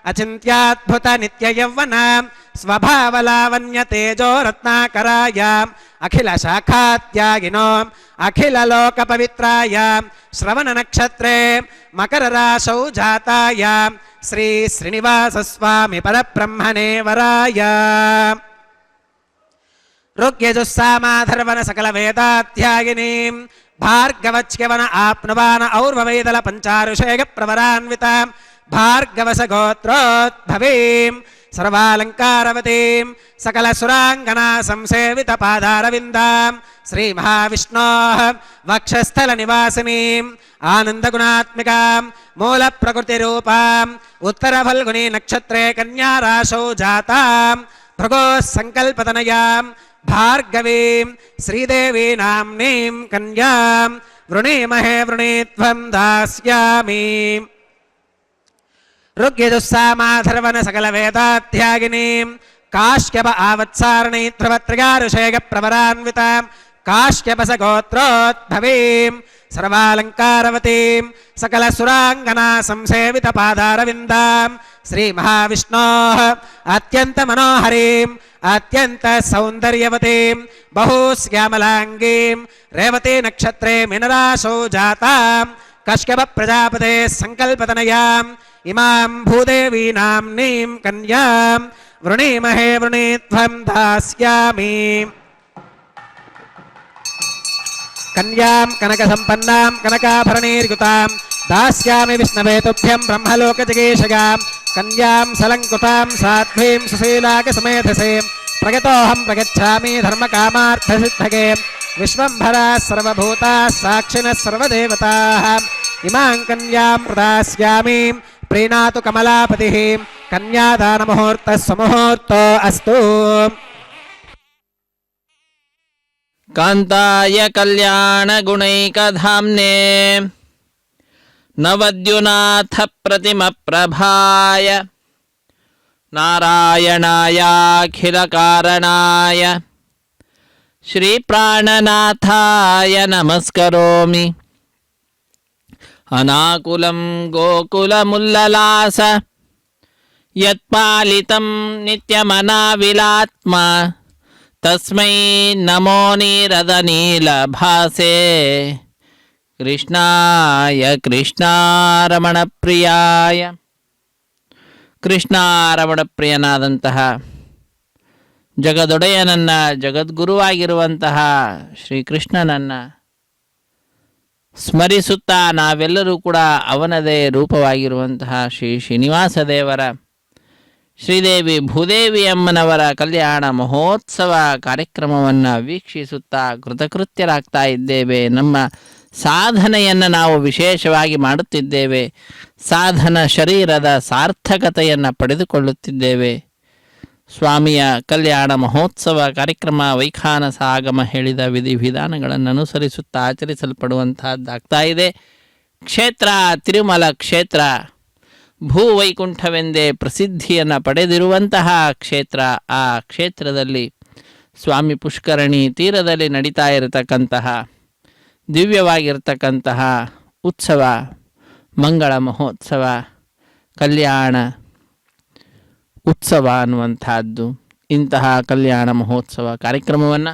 अचिन्त्याद्भुतनित्ययौवन स्वभावलावण्यतेजोरत्नाकराय अखिलशाखात्यागिनो अखिललोकपवित्राय श्रवणनक्षत्रे मकरराशौ जाताय श्री श्रीनिवासस्वामी परब्रह्मणे वराय ऋग्यजुस्सामाधर्वण सकलवेदाध्यायिनीं भार्गवच्यवन आप्नुवान और्ववेदल पञ्चारुषेग प्रवरान्वित भार्गवस गोत्रोद्भवीं सर्वालङ्कारवतीं सकलसुराङ्गना संसेवित पादारविन्दां श्रीमहाविष्णोः वक्षस्थलनिवासिनीम् आनन्दगुणात्मिकां मूलप्रकृतिरूपाम् उत्तरफल्गुनी नक्षत्रे कन्याराशौ जातां भृगोः सङ्कल्पतनयां भार्गवीं श्रीदेवी नाम्नीं कन्यां वृणीमहे वृणीत्वं दास्यामि ऋग्यजुस्सामाधर्वण सकलवेदाध्यायिनीं काश्यप आवत्सारणी ध्रुवत्रिगारुषेग प्रवरान्वित काश्यपस गोत्रोद्भवीं सर्वालङ्कारवतीं सकलसुराङ्गना संसेवित पादारविन्दां श्रीमहाविष्णोः अत्यन्तमनोहरीं अत्यन्तसौन्दर्यवतीं बहुश्यामलाङ्गीं रेवती नक्षत्रे मीनराशौ जातां कश्यपप्रजापते सङ्कल्पतनयाम् इमां भूदेवी नाम्नीं कन्यां वृणीमहे वृणीत्वं दास्यामि कन्यां कनकसम्पन्नां कनकाभरणैर्युतां दास्यामि विष्णवे तुभ्यं ब्रह्मलोकजगेशगां कन्यां सलङ्कृतां साध्वीं सुशीलाकसमेधसे प्रगतोऽहं प्रगच्छामि धर्मकामार्थसिद्धगे विश्वम्भराः सर्वभूताः साक्षिणः सर्वदेवताः इमां कन्यां प्रदास्यामि प्रीणातु कमलापतिः कन्यादानमुहूर्तः सुमुहूर्तो अस्तु कान्ताय कल्याणगुणैकधाम्ने नवद्युनाथ प्रतिमप्रभाय नारायणायाखिलकारणाय श्रीप्राणनाथाय नमस्करोमि अनाकुलं गोकुलमुल्ललास यत्पालितं नित्यमनाविलात्मा तस्मै नमो नीरदनीलभासे कृष्णाय कृष्णारमणप्रियाय ಕೃಷ್ಣಾರಮಣಪ್ರಿಯನಾದಂತಹ ಜಗದೊಡೆಯನನ್ನ ಜಗದ್ಗುರುವಾಗಿರುವಂತಹ ಶ್ರೀಕೃಷ್ಣನನ್ನ ಸ್ಮರಿಸುತ್ತಾ ನಾವೆಲ್ಲರೂ ಕೂಡ ಅವನದೇ ರೂಪವಾಗಿರುವಂತಹ ಶ್ರೀ ಶ್ರೀನಿವಾಸ ದೇವರ ಶ್ರೀದೇವಿ ಭೂದೇವಿ ಅಮ್ಮನವರ ಕಲ್ಯಾಣ ಮಹೋತ್ಸವ ಕಾರ್ಯಕ್ರಮವನ್ನು ವೀಕ್ಷಿಸುತ್ತಾ ಕೃತಕೃತ್ಯರಾಗ್ತಾ ಇದ್ದೇವೆ. ನಮ್ಮ ಸಾಧನೆಯನ್ನು ನಾವು ವಿಶೇಷವಾಗಿ ಮಾಡುತ್ತಿದ್ದೇವೆ. ಸಾಧನ ಶರೀರದ ಸಾರ್ಥಕತೆಯನ್ನು ಪಡೆದುಕೊಳ್ಳುತ್ತಿದ್ದೇವೆ. ಸ್ವಾಮಿಯ ಕಲ್ಯಾಣ ಮಹೋತ್ಸವ ಕಾರ್ಯಕ್ರಮ ವೈಖಾನಸ ಆಗಮ ಹೇಳಿದ ವಿಧಿವಿಧಾನಗಳನ್ನು ಅನುಸರಿಸುತ್ತಾ ಆಚರಿಸಲ್ಪಡುವಂತಹದ್ದಾಗ್ತಾ ಇದೆ. ಕ್ಷೇತ್ರ ತಿರುಮಲ ಕ್ಷೇತ್ರ ಭೂವೈಕುಂಠವೆಂದೇ ಪ್ರಸಿದ್ಧಿಯನ್ನು ಪಡೆದಿರುವಂತಹ ಕ್ಷೇತ್ರ. ಆ ಕ್ಷೇತ್ರದಲ್ಲಿ ಸ್ವಾಮಿ ಪುಷ್ಕರಣಿ ತೀರದಲ್ಲಿ ನಡೀತಾ ಇರತಕ್ಕಂತಹ ದಿವ್ಯವಾಗಿರ್ತಕ್ಕಂತಹ ಉತ್ಸವ, ಮಂಗಳ ಮಹೋತ್ಸವ, ಕಲ್ಯಾಣ ಉತ್ಸವ ಅನ್ನುವಂಥದ್ದು. ಇಂತಹ ಕಲ್ಯಾಣ ಮಹೋತ್ಸವ ಕಾರ್ಯಕ್ರಮವನ್ನು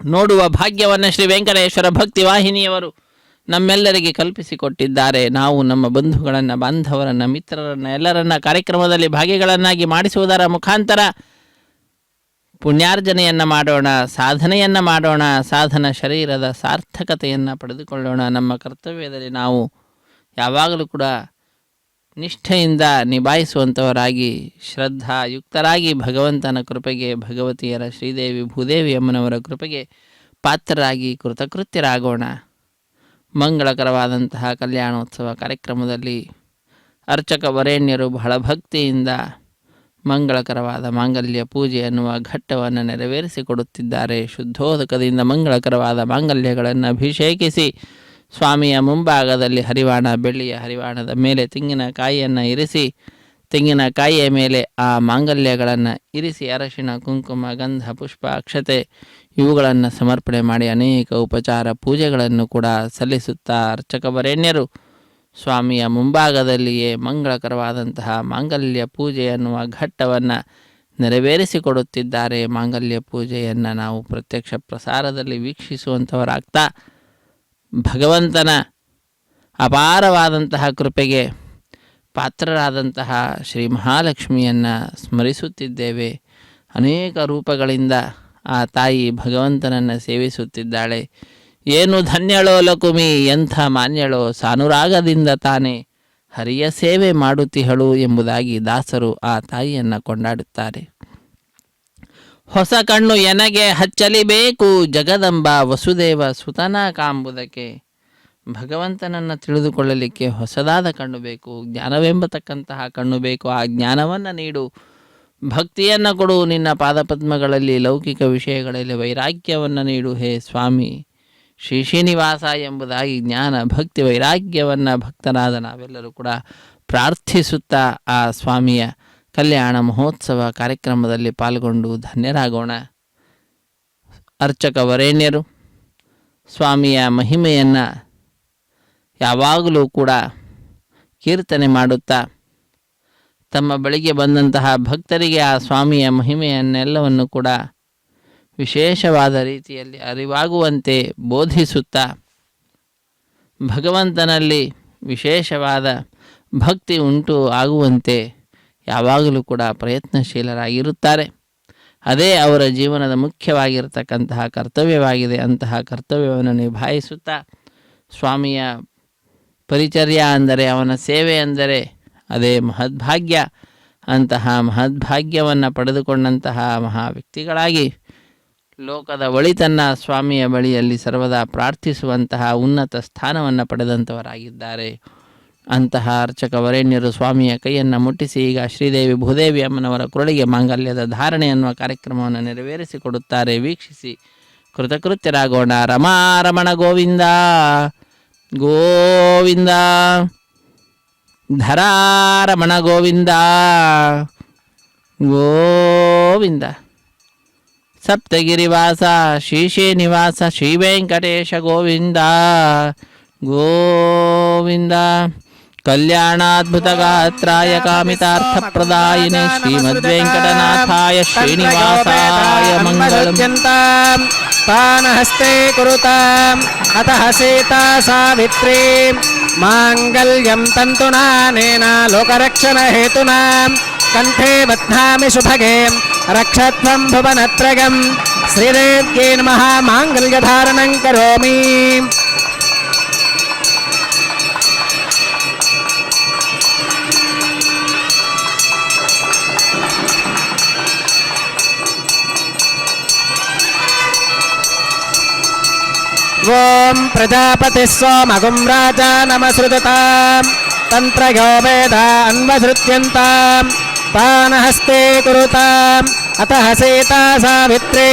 ನೋಡುವ ಭಾಗ್ಯವನ್ನು ಶ್ರೀ ವೆಂಕಟೇಶ್ವರ ಭಕ್ತಿ ವಾಹಿನಿಯವರು ನಮ್ಮೆಲ್ಲರಿಗೆ ಕಲ್ಪಿಸಿಕೊಟ್ಟಿದ್ದಾರೆ. ನಾವು ನಮ್ಮ ಬಂಧುಗಳನ್ನು, ಬಾಂಧವರನ್ನು, ಮಿತ್ರರನ್ನು ಎಲ್ಲರನ್ನ ಕಾರ್ಯಕ್ರಮದಲ್ಲಿ ಭಾಗಿಗಳನ್ನಾಗಿ ಮಾಡಿಸುವುದರ ಮುಖಾಂತರ ಪುಣ್ಯಾರ್ಜನೆಯನ್ನು ಮಾಡೋಣ, ಸಾಧನೆಯನ್ನು ಮಾಡೋಣ, ಸಾಧನ ಶರೀರದ ಸಾರ್ಥಕತೆಯನ್ನು ಪಡೆದುಕೊಳ್ಳೋಣ. ನಮ್ಮ ಕರ್ತವ್ಯದಲ್ಲಿ ನಾವು ಯಾವಾಗಲೂ ಕೂಡ ನಿಷ್ಠೆಯಿಂದ ನಿಭಾಯಿಸುವಂಥವರಾಗಿ, ಶ್ರದ್ಧಾಯುಕ್ತರಾಗಿ ಭಗವಂತನ ಕೃಪೆಗೆ, ಭಗವತಿಯರ ಶ್ರೀದೇವಿ ಭೂದೇವಿ ಅಮ್ಮನವರ ಕೃಪೆಗೆ ಪಾತ್ರರಾಗಿ ಕೃತಕೃತ್ಯರಾಗೋಣ. ಮಂಗಳಕರವಾದಂತಹ ಕಲ್ಯಾಣೋತ್ಸವ ಕಾರ್ಯಕ್ರಮದಲ್ಲಿ ಅರ್ಚಕ ವರೇಣ್ಯರು ಬಹಳ ಭಕ್ತಿಯಿಂದ ಮಂಗಳಕರವಾದ ಮಾಂಗಲ್ಯ ಪೂಜೆ ಎನ್ನುವ ಘಟ್ಟವನ್ನು ನೆರವೇರಿಸಿಕೊಡುತ್ತಿದ್ದಾರೆ. ಶುದ್ಧೋದಕದಿಂದ ಮಂಗಳಕರವಾದ ಮಾಂಗಲ್ಯಗಳನ್ನು ಅಭಿಷೇಕಿಸಿ ಸ್ವಾಮಿಯ ಮುಂಭಾಗದಲ್ಲಿ ಹರಿವಾಣ, ಬೆಳ್ಳಿಯ ಹರಿವಾಣದ ಮೇಲೆ ತೆಂಗಿನಕಾಯಿಯನ್ನು ಇರಿಸಿ, ತೆಂಗಿನಕಾಯಿಯ ಮೇಲೆ ಆ ಮಾಂಗಲ್ಯಗಳನ್ನು ಇರಿಸಿ ಅರಶಿಣ, ಕುಂಕುಮ, ಗಂಧ, ಪುಷ್ಪ, ಅಕ್ಷತೆ ಇವುಗಳನ್ನು ಸಮರ್ಪಣೆ ಮಾಡಿ ಅನೇಕ ಉಪಚಾರ ಪೂಜೆಗಳನ್ನು ಕೂಡ ಸಲ್ಲಿಸುತ್ತಾ ಅರ್ಚಕ ವರೇಣ್ಯರು ಸ್ವಾಮಿಯ ಮುಂಭಾಗದಲ್ಲಿಯೇ ಮಂಗಳಕರವಾದಂತಹ ಮಾಂಗಲ್ಯ ಪೂಜೆ ಎನ್ನುವ ಘಟ್ಟವನ್ನು ನೆರವೇರಿಸಿಕೊಡುತ್ತಿದ್ದಾರೆ. ಮಾಂಗಲ್ಯ ಪೂಜೆಯನ್ನು ನಾವು ಪ್ರತ್ಯಕ್ಷ ಪ್ರಸಾರದಲ್ಲಿ ವೀಕ್ಷಿಸುವಂಥವರಾಗ್ತಾ ಭಗವಂತನ ಅಪಾರವಾದಂತಹ ಕೃಪೆಗೆ ಪಾತ್ರರಾದಂತಹ ಶ್ರೀ ಮಹಾಲಕ್ಷ್ಮಿಯನ್ನು ಸ್ಮರಿಸುತ್ತಿದ್ದೇವೆ. ಅನೇಕ ರೂಪಗಳಿಂದ ಆ ತಾಯಿ ಭಗವಂತನನ್ನು ಸೇವಿಸುತ್ತಿದ್ದಾಳೆ. ಏನು ಧನ್ಯಳೋ ಲಕುಮಿ, ಎಂಥ ಮಾನ್ಯಳೋ, ಸಾನುರಾಗದಿಂದ ತಾನೇ ಹರಿಯ ಸೇವೆ ಮಾಡುತ್ತಿಹಳು ಎಂಬುದಾಗಿ ದಾಸರು ಆ ತಾಯಿಯನ್ನು ಕೊಂಡಾಡುತ್ತಾರೆ. ಹೊಸ ಕಣ್ಣು ಎನಗೆ ಹಚ್ಚಲಿಬೇಕು, ಜಗದಂಬ ವಸುದೇವ ಸುತನ ಕಾಂಬುದಕ್ಕೆ. ಭಗವಂತನನ್ನು ತಿಳಿದುಕೊಳ್ಳಲಿಕ್ಕೆ ಹೊಸದಾದ ಕಣ್ಣು ಬೇಕು, ಜ್ಞಾನವೆಂಬತಕ್ಕಂತಹ ಕಣ್ಣು ಬೇಕು. ಆ ಜ್ಞಾನವನ್ನು ನೀಡು, ಭಕ್ತಿಯನ್ನು ಕೊಡು, ನಿನ್ನ ಪಾದಪದ್ಮಗಳಲ್ಲಿ ಲೌಕಿಕ ವಿಷಯಗಳಲ್ಲಿ ವೈರಾಗ್ಯವನ್ನು ನೀಡು ಹೇ ಸ್ವಾಮಿ ಶ್ರೀ ಶ್ರೀನಿವಾಸ ಎಂಬುದಾಗಿ ಜ್ಞಾನ, ಭಕ್ತಿ, ವೈರಾಗ್ಯವನ್ನು ಭಕ್ತರಾದ ನಾವೆಲ್ಲರೂ ಕೂಡ ಪ್ರಾರ್ಥಿಸುತ್ತಾ ಆ ಸ್ವಾಮಿಯ ಕಲ್ಯಾಣ ಮಹೋತ್ಸವ ಕಾರ್ಯಕ್ರಮದಲ್ಲಿ ಪಾಲ್ಗೊಂಡು ಧನ್ಯರಾಗೋಣ. ಅರ್ಚಕ ವರೇಣ್ಯರು ಸ್ವಾಮಿಯ ಮಹಿಮೆಯನ್ನು ಯಾವಾಗಲೂ ಕೂಡ ಕೀರ್ತನೆ ಮಾಡುತ್ತಾ ತಮ್ಮ ಬಳಿಗೆ ಬಂದಂತಹ ಭಕ್ತರಿಗೆ ಆ ಸ್ವಾಮಿಯ ಮಹಿಮೆಯನ್ನೆಲ್ಲವನ್ನು ಕೂಡ ವಿಶೇಷವಾದ ರೀತಿಯಲ್ಲಿ ಅರಿವಾಗುವಂತೆ ಬೋಧಿಸುತ್ತಾ ಭಗವಂತನಲ್ಲಿ ವಿಶೇಷವಾದ ಭಕ್ತಿ ಉಂಟು ಆಗುವಂತೆ ಯಾವಾಗಲೂ ಕೂಡ ಪ್ರಯತ್ನಶೀಲರಾಗಿರುತ್ತಾರೆ. ಅದೇ ಅವರ ಜೀವನದ ಮುಖ್ಯವಾಗಿರತಕ್ಕಂತಹ ಕರ್ತವ್ಯವಾಗಿದೆ. ಅಂತಹ ಕರ್ತವ್ಯವನ್ನು ನಿಭಾಯಿಸುತ್ತಾ ಸ್ವಾಮಿಯ ಪರಿಚರ್ಯ ಅಂದರೆ, ಅವನ ಸೇವೆ ಅಂದರೆ ಅದೇ ಮಹದ್ಭಾಗ್ಯ. ಅಂತಹ ಮಹದ್ಭಾಗ್ಯವನ್ನು ಪಡೆದುಕೊಂಡಂತಹ ಮಹಾ ವ್ಯಕ್ತಿಗಳಾಗಿ ಲೋಕದ ಒಳಿತನ್ನ ಸ್ವಾಮಿಯ ಬಳಿಯಲ್ಲಿ ಸರ್ವದಾ ಪ್ರಾರ್ಥಿಸುವಂತಹ ಉನ್ನತ ಸ್ಥಾನವನ್ನು ಪಡೆದಂಥವರಾಗಿದ್ದಾರೆ. ಅಂತಹ ಅರ್ಚಕ ವರೇಣ್ಯರು ಸ್ವಾಮಿಯ ಕೈಯನ್ನು ಮುಟ್ಟಿಸಿ ಈಗ ಶ್ರೀದೇವಿ ಭೂದೇವಿ ಅಮ್ಮನವರ ಕುರಳಿಗೆ ಮಾಂಗಲ್ಯದ ಧಾರಣೆ ಎನ್ನುವ ಕಾರ್ಯಕ್ರಮವನ್ನು ನೆರವೇರಿಸಿಕೊಡುತ್ತಾರೆ. ವೀಕ್ಷಿಸಿ ಕೃತಕೃತ್ಯರಾಗೋಣ. ರಮಾರಮಣ ಗೋವಿಂದ ಗೋವಿಂದ, ಧರಾರಮಣ ಗೋವಿಂದ ಗೋವಿಂದ, ಸಪ್ತಗಿರಿವಾಸ ಶ್ರೀಶ್ರೀನಿವಾಸ ಶ್ರೀ ವೆಂಕಟೇಶ ಗೋವಿಂದ ಗೋವಿಂದ. ಕಲ್ಯಾಣಾದ್ಭುತ ಗಾತ್ರಾಯ ಕಾಮಿತಾರ್ಥಪ್ರದಾಯಿನೇ ಶ್ರೀಮದ್ವೆಂಕಟನಾಥಾಯ ಶ್ರೀನಿವಾಸಾಯ ಮಂಗಳಂ. ಪಾನಹಸ್ತೆ ಕುರುತಾಂ ಅತಃ ಸೀತಾ ಸಾವಿತ್ರೀ ಮಾಂಗಲ್ಯಂ ತಂತುನಾನೇನ ಲೋಕರಕ್ಷಣ ಹೇತುನಾ ಕಂಠೆ ಬಧ್ನಾಮಿ ಶುಭಗೆ ರಕ್ಷತ್ವಂ ಭುವನತ್ರಯಂ. ಶ್ರೀದೇವ್ಯೈ ನಮಃ. ಮಾಂಗಲ್ಯಧಾರಣಂ ಕರೋಮಿ. ಓಂ ಪ್ರಜಾಪತಿ ಸೋಮಗುಂ ರಾಜ ನಮಸೃಜತಾಂ ತಂತ್ರಯೋ ವೇದ ಅನ್ವಸೃತ್ಯಂತಾಂ ಪಾನಹಸ್ತೆ ಕುರುತಾಂ ಅತಃ ಸೀತಾ ಸಾವಿತ್ರೀ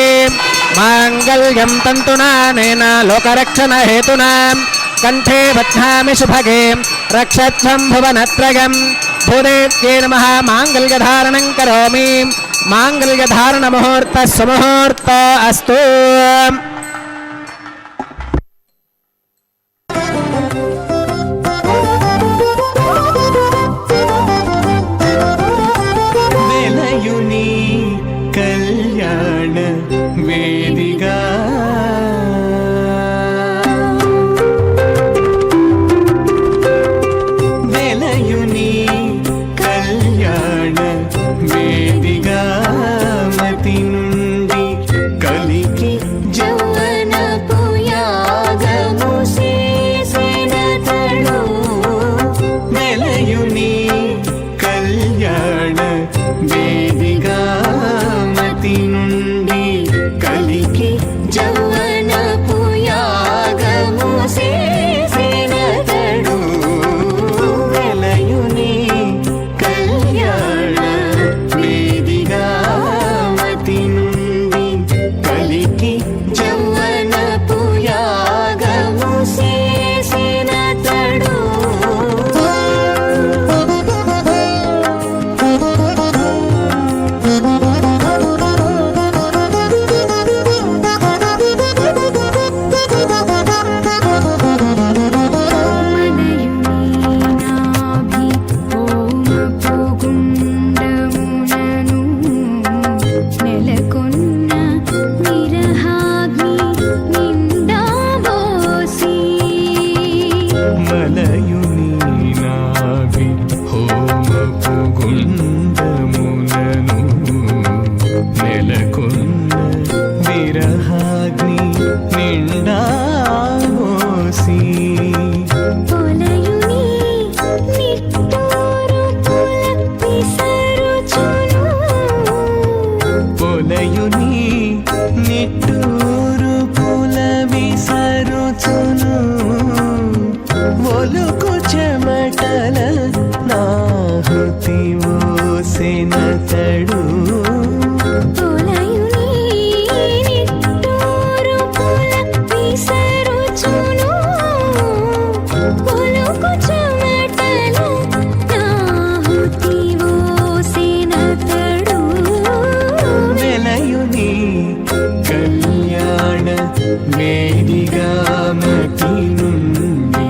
ಮಾಂಗಲ್ಯಂ ತಂತುನಾನೇನ ಲೋಕರಕ್ಷಣ ಹೇತುನಾ ಕಂಠೆ ಬಧ್ನಾಮಿ ಶುಭಗೆ ರಕ್ಷತ್ವಂ ಭುವನತ್ರಯಂ. ಭೂದೇವ್ಯೈ ನಮಃ. ಮಾಂಗಲ್ಯಧಾರಣಂ ಕರೋಮಿ. మాంగళ్యధారణ ముహూర్త సుముహూర్త అస్తు. వెలయుని కళ్యాణ వేదిగా వెలయుని కళ్యాణ వేదిగా మతి నుండి కలికి జౌవనపు యాగము చేసినతడు వెలయుని కళ్యాణ వేదిగా మతి నుండి కలికి జౌవనపు యాగము చేసినతడు వెలయుని కళ్యాణ వేదిగా మతి నుండి కలికి జౌవనపు యాగము చేసినతడు మనయునాభి హోమపు గుండమునను నెలకొన్న విరహాగ్ని నిండా బోసి మలయుని నాభి హోమపు గుండములను నెలకొన్న విరహాగ్ని నిండా మోసి పొలయుని నిట్టూరు పుల విసరుచును పొలయుని నిట్టూరు పుల విసరుచును ఒలుకు చెమటల నాహుతి ఓసెనతడు పొలయుని నిట్టూరు పుల విసరుచును ఒలుకు చెమటల నాహుతి ఓసెనతడు వెలయుని కళ్యాణ వేదిగా మతి నుండి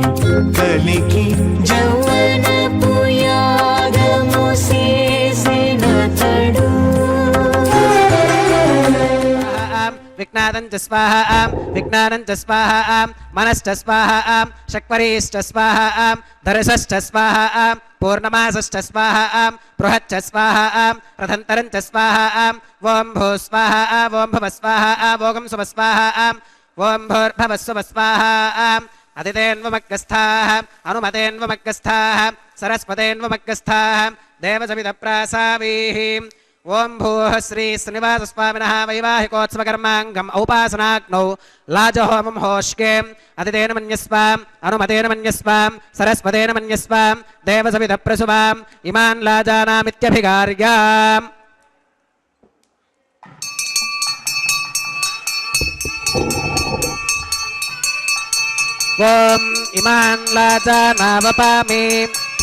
కలికి జౌవనపు యాగము చేసినతడు విఘ్నాదం చ స్వాహ విజ్ఞానం చ స్వాహ మనశ్చ స్వాహ శక్వరీశ్చ స్వాహ ధరసశ్చ స్వాహ పూర్ణమాసశ్చ స్వాహ బృహచ్చ స్వాహ రథంతరం చ స్వాహ ఓం భూ స్వాహ ఓం భవ స్వాహ ఓం శుభ స్వాహ ఓం భూర్భవ శుభ స్వాహ అదితేన్వమగ్గస్థాః అనుమతేన్వమగ్గస్థాః సరస్వతేన్వమగ్గస్థాః దేవసమిదప్రాసావీః ఓం భూః శ్రీ శ్రీనివాసస్వామినः వైవాహికోత్సవకర్మాంగం ఔపాసనాగ్నౌ లాజహోమం హోష్కే అదితేన మన్యస్వాం అనుమతేన మన్యస్వాం సరస్వతేన మన్యస్వాం దేవసమిదప్రసువాం ఇమాన్ లాజానామిత్యభిగార్యాం. ఓం ఇమాన్ లాజానావపామి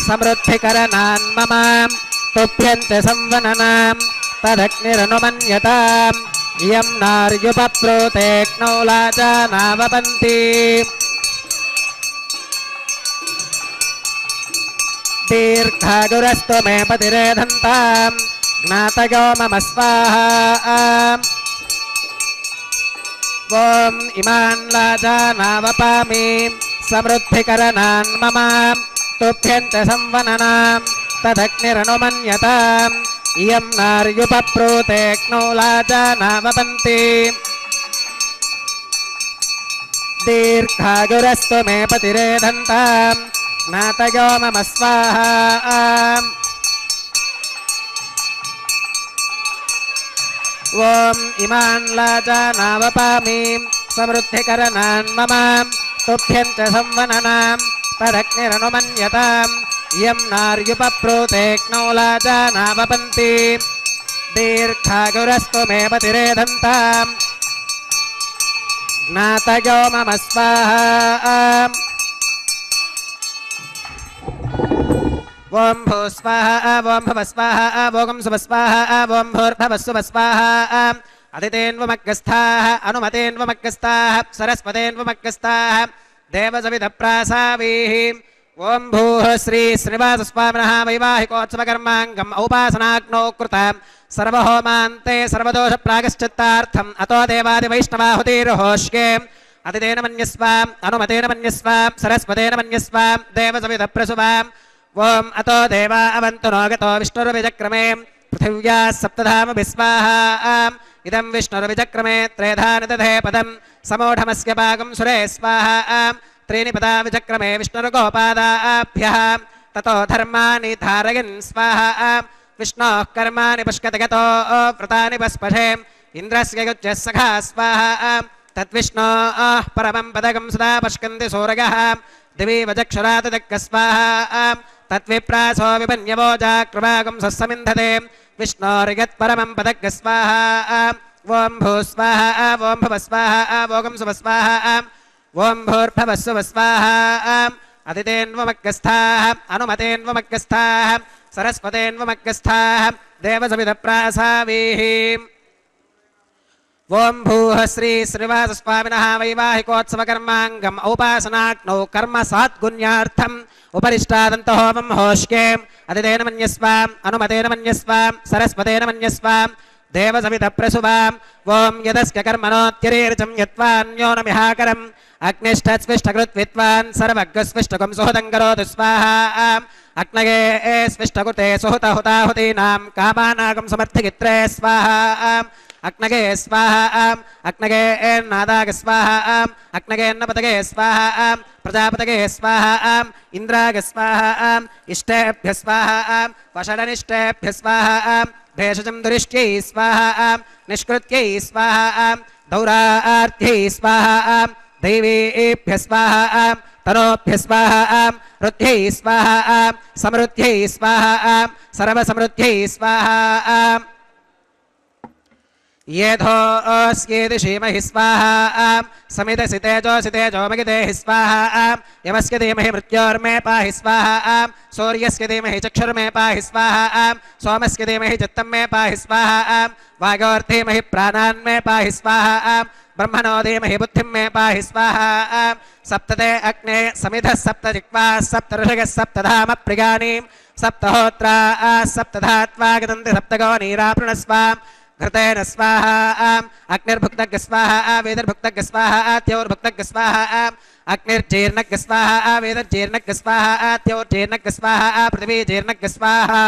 సమృద్ధికరణాన్ మమ తుభ్యంచ సంవననాం తదగ్నిరనుమన్యతాం ఇయం నార్యుపప్రోతేక్నౌ లాజానావపంతి. దీర్ఘాగురస్తు మే పతిరేధంతాం జ్ఞాతయో మమ స్వాహా. ఓం ఇమాన్ లాజానావపామి సమృద్ధికరణాన్ మమ తుభ్యంచ సంవననాం తదగ్నిరనుమన్యతాం ఇయం నార్యుపప్రోతేక్నౌ లాజానావపంతి. దీర్ఘాయురస్తు మే పతిరేధంతాం జ్ఞాతయో మమ స్వాహా. ఓం ఇమాన్ లాజానావపామి సమృద్ధికరణాన్ మమ తుభ్యంచ సంవననాం తదగ్నిరనుమన్యతాం ఇయం నార్యుపప్రోతేక్నౌ లాజానావపంతి. దీర్ఘాయురస్తు మే పతిరేధంతాం జ్ఞాతయో మమ స్వాహా. ఓం భూ స్వాహ ఓం భవ స్వాహ ఓం శుభ స్వాహ ఓం భూర్భవ శుభ స్వాహ అదితేన్వమగ్గస్థాః అనుమతేన్వమగ్గస్థాః సరస్వతేన్వమగ్గస్థాః దేవసవిధప్రాసావీః ఓం భూః శ్రీ శ్రీనివాసస్వామినः వైవాహికోత్సవకర్మాంగం ఔపాసనాగ్నౌ కృత సర్వహోమాంతే సర్వదోష ప్రాగశ్చిత్తార్థం అతో దేవాదివైష్ణవాహుతిర్హోష్కే అతితేన మన్యస్వ అనుమతేన మన్యస్వ సరస్వతేన మన్యస్వ దేవసవిధప్రసువాం ఓం అతో దేవా అవంతు నోగతో విష్ణుర్విచక్రమే పృథివ్యా సప్తధామ విస్వాహా ఇదం విష్ణుర్విచక్రమే త్రేధానిదధే పదం సమూఢమస్య భాగం సురే స్వాహా త్రీని పదా విచక్రమే విష్ణుర్గోపాదాభ్యః తతో ధర్మాని ధారయన్ స్వాహా విష్ణోః కర్మాణి పుష్కతగతో వ్రతాని పస్పశే ఇంద్రస్య యుజ్యः సఖా స్వాహా తద్విష్ణోః పరమం పదకం సదా పశ్కంతి సూరగः దివి వచక్షురాతదక్క స్వాహా తద్విప్రాసో విపన్యవోజాకృవాగం సస్సమింధతే విష్ణోర్యత్పరమం పదగ్గ స్వాహా ఓం భూ స్వాహా ఓం భవ స్వాహా ఓం శుభ స్వాహా ఓం భూర్భవ శుభ స్వాహా అదితేన్వమగ్గస్థాః అనుమతేన్వమగ్గస్థాః సరస్వతేన్వమగ్గస్థాః దేవసవిధప్రాసావీః ఓం భూః శ్రీ శ్రీనివాసస్వామినः వైవాహికోత్సవకర్మాంగం ఔపాసనాగ్నౌ కర్మ సాత్గుణ్యార్థం ఉపరిష్టాదంత హోమం హోష్కే అదితేన మన్యస్వ అనుమతేన మన్యస్వ సరస్వతేన మన్యస్వ దేవసవిధప్రసువాం ఓం యదస్య కర్మణోత్యరీర్జం యత్వాన్యోనమిహాకరం అగ్నిష్టస్విష్టకృత్విత్వాన్ సర్వగ్స్విష్టకం సుహృదం కరోతు స్వాహా అగ్నగే స్విష్టకృతే సుహృతహుతాహుతీనాం కామానాగం సమర్థిగిత్రే స్వాహా అగ్నగే స్వాహా అగ్నగే నాదాగ స్వాహా అగ్నగేన్నపతగే స్వాహా ప్రజాపతగే స్వాహా ఇంద్రాగ స్వాహా ఇష్టేభ్య స్వాహా వషడనిష్టేభ్య స్వాహా భేషజం దురిష్ట్యై స్వాహా నిష్కృత్యై స్వాహా దౌరార్థ్యై స్వాహా దైవేభ్య స్వాహా తనోభ్య స్వాహా రుద్ధ్యై స్వాహా సమృద్ధ్యై స్వాహా సర్వసమృద్ధ్యై స్వాహా येधोऽस्येति श्रीमहि स्वाहा समिदसि तेजोऽसि तेजोमगितेहि स्वाहा यमस्य धीमहि मृत्योर्मे पाहि स्वाहा सूर्यस्य धीमहि चक्षुर्मे पाहि स्वाहा सोमस्य धीमहि चित्तं मे पाहि स्वाहा वायोर्धीमहि प्राणान् मे पाहि स्वाहा ब्रह्मणो धीमहि बुद्धिं मे पाहि स्वाहा सप्तते अग्ने समिधः सप्तजिह्वाः सप्तऋषयः सप्तधाम प्रियाणि सप्तहोत्रा सप्तधात्वा गदन्ति सप्तगो नीरापृणस्व घृतेन स्वाहा अग्निर्भुक्तज्ञ स्वाहा वेदर्भुक्तज्ञ स्वाहा त्योर्भुक्तज्ञ स्वाहा अग्निर्जीर्णज्ञ स्वाहा वेदर्जीर्णज्ञ स्वाहा त्योर्जीर्णज्ञ स्वाहा पृथिवीजीर्णज्ञ स्वाहा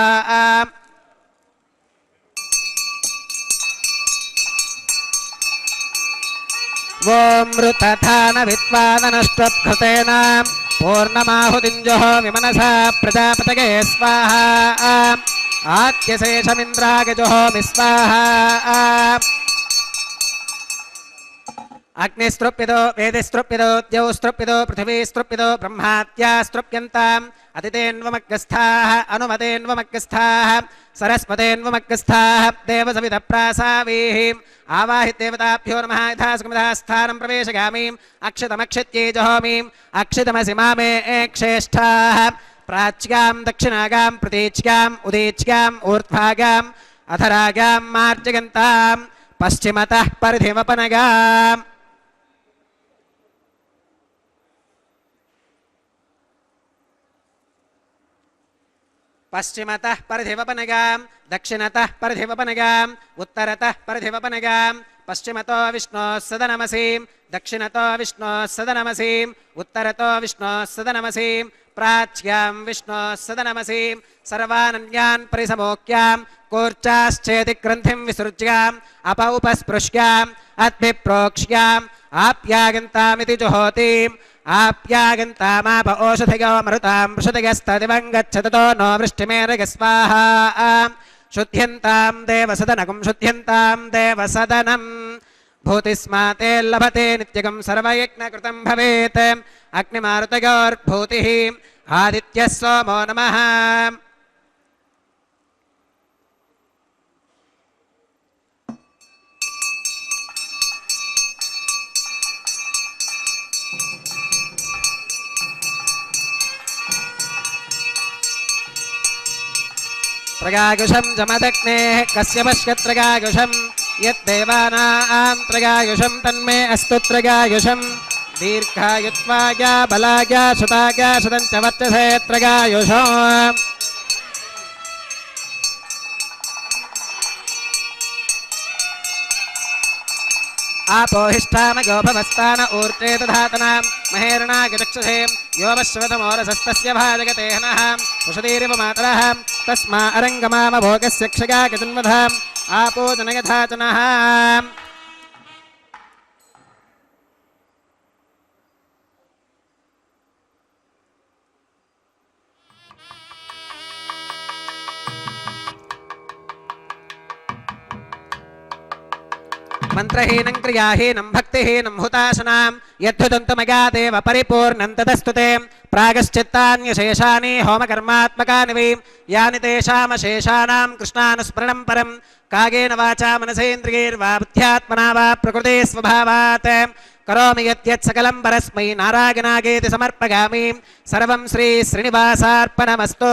ఓం మృతథాన విద్వాదనష్టఘృతేన పూర్ణమాహుతింజో విమనసా ప్రజాపతగే స్వాహా ఆద్యశేషమింద్రాగజోమి స్వాహా అగ్నిస్త్రుప్యదో వేదిస్త్రుప్యదో ద్యౌస్త్రుప్యదో పృథివీస్త్రుప్యదో బ్రహ్మాత్యాస్త్రుప్యంతాం అతిథేన్వమగ్గస్థాః అనుమతేన్వమగ్గస్థాః సరస్వతేన్వమగ్గస్థాః దేవసవిధప్రాసావీః ఆవాహి దేవతాభ్యో నమః యథాసుఖమిధా స్థానం ప్రవేశగామీం అక్షతమక్షత్యై జహోమీం అక్షతమసి మామే క్షేష్ఠాః ప్రాచ్యాం దక్షిణాగాం ప్రతీచ్యాం ఉదీచ్యాం ఊర్ధ్వాగాం అధరాగాం మార్జగంతాం పశ్చిమతః పరిధివపనగాం పశ్చిమతః పరిధివపనగాం దక్షిణతః పరిధివపనగాం ఉత్తరతః పరిధివపనగాం పశ్చిమతో విష్ణోః సదనమసీం దక్షిణతో విష్ణోః సదనమసీం ఉత్తరతో విష్ణోః సదనమసీం ప్రాచ్యాం విష్ణోః సదనమసీం సర్వానన్యాన్ పరిసమోక్యాం కూర్చాశ్చేతి గ్రంథిం విసృజ్యాం అపౌపస్పృశ్యాం అద్భిప్రోక్ష్యాం ఆప్యాగంతామితి జుహోతిం ఆప్యాగంతామాప ఓషధయో మరుతాం వృషధయస్తదివం గచ్చతతో నో వృష్టిమేరగ స్వాహా శుద్ధ్యంతాం దేవసదనకం శుద్ధ్యంతాం దేవసదనం భూతిస్మాతే లభతే నిత్యగం సర్వయజ్ఞకృతం భవేత్ అగ్నిమారుతయోర్భూతిః ఆదిత్యः సోమో నమః त्रगायुषं जमदग्नेः कस्य पश्यत्रगायुषं यद्देवानां त्रगायुषं तन्मे अस्तु त्रगायुषं दीर्घायुत्वाय बलाय सुताय सुतं च वर्चसे त्रगायुषम् आपोहिष्ठामयोभवस्तान ऊर्जे दधातनां महेरणागचक्षुषे योमश्वतमोरसस्तस्य भाजगते हनः उषदीरिव मातरः तस्मा अरङ्गमामभोगस्य क्षगागजन्वधाम् आपो जनयधाचनः मंत्रहीनं क्रियाहीनं भक्तिहीनं हुताशनां यद्धुदन्तमगादेव परिपूर्णं तदस्तुते प्रागश्चित्तान्यशेषानि होमकर्मात्मकानि वै यानि तेषामशेषाणां कृष्णानुस्मरणं परं कागेन वाचा मनसेन्द्रियैर्वा बुद्ध्यात्मना वा प्रकृते स्वभावात् करोमि यत् सकलं परस्मै नारायणागेति समर्पयामि सर्वं श्री श्रीनिवासार्पणमस्तु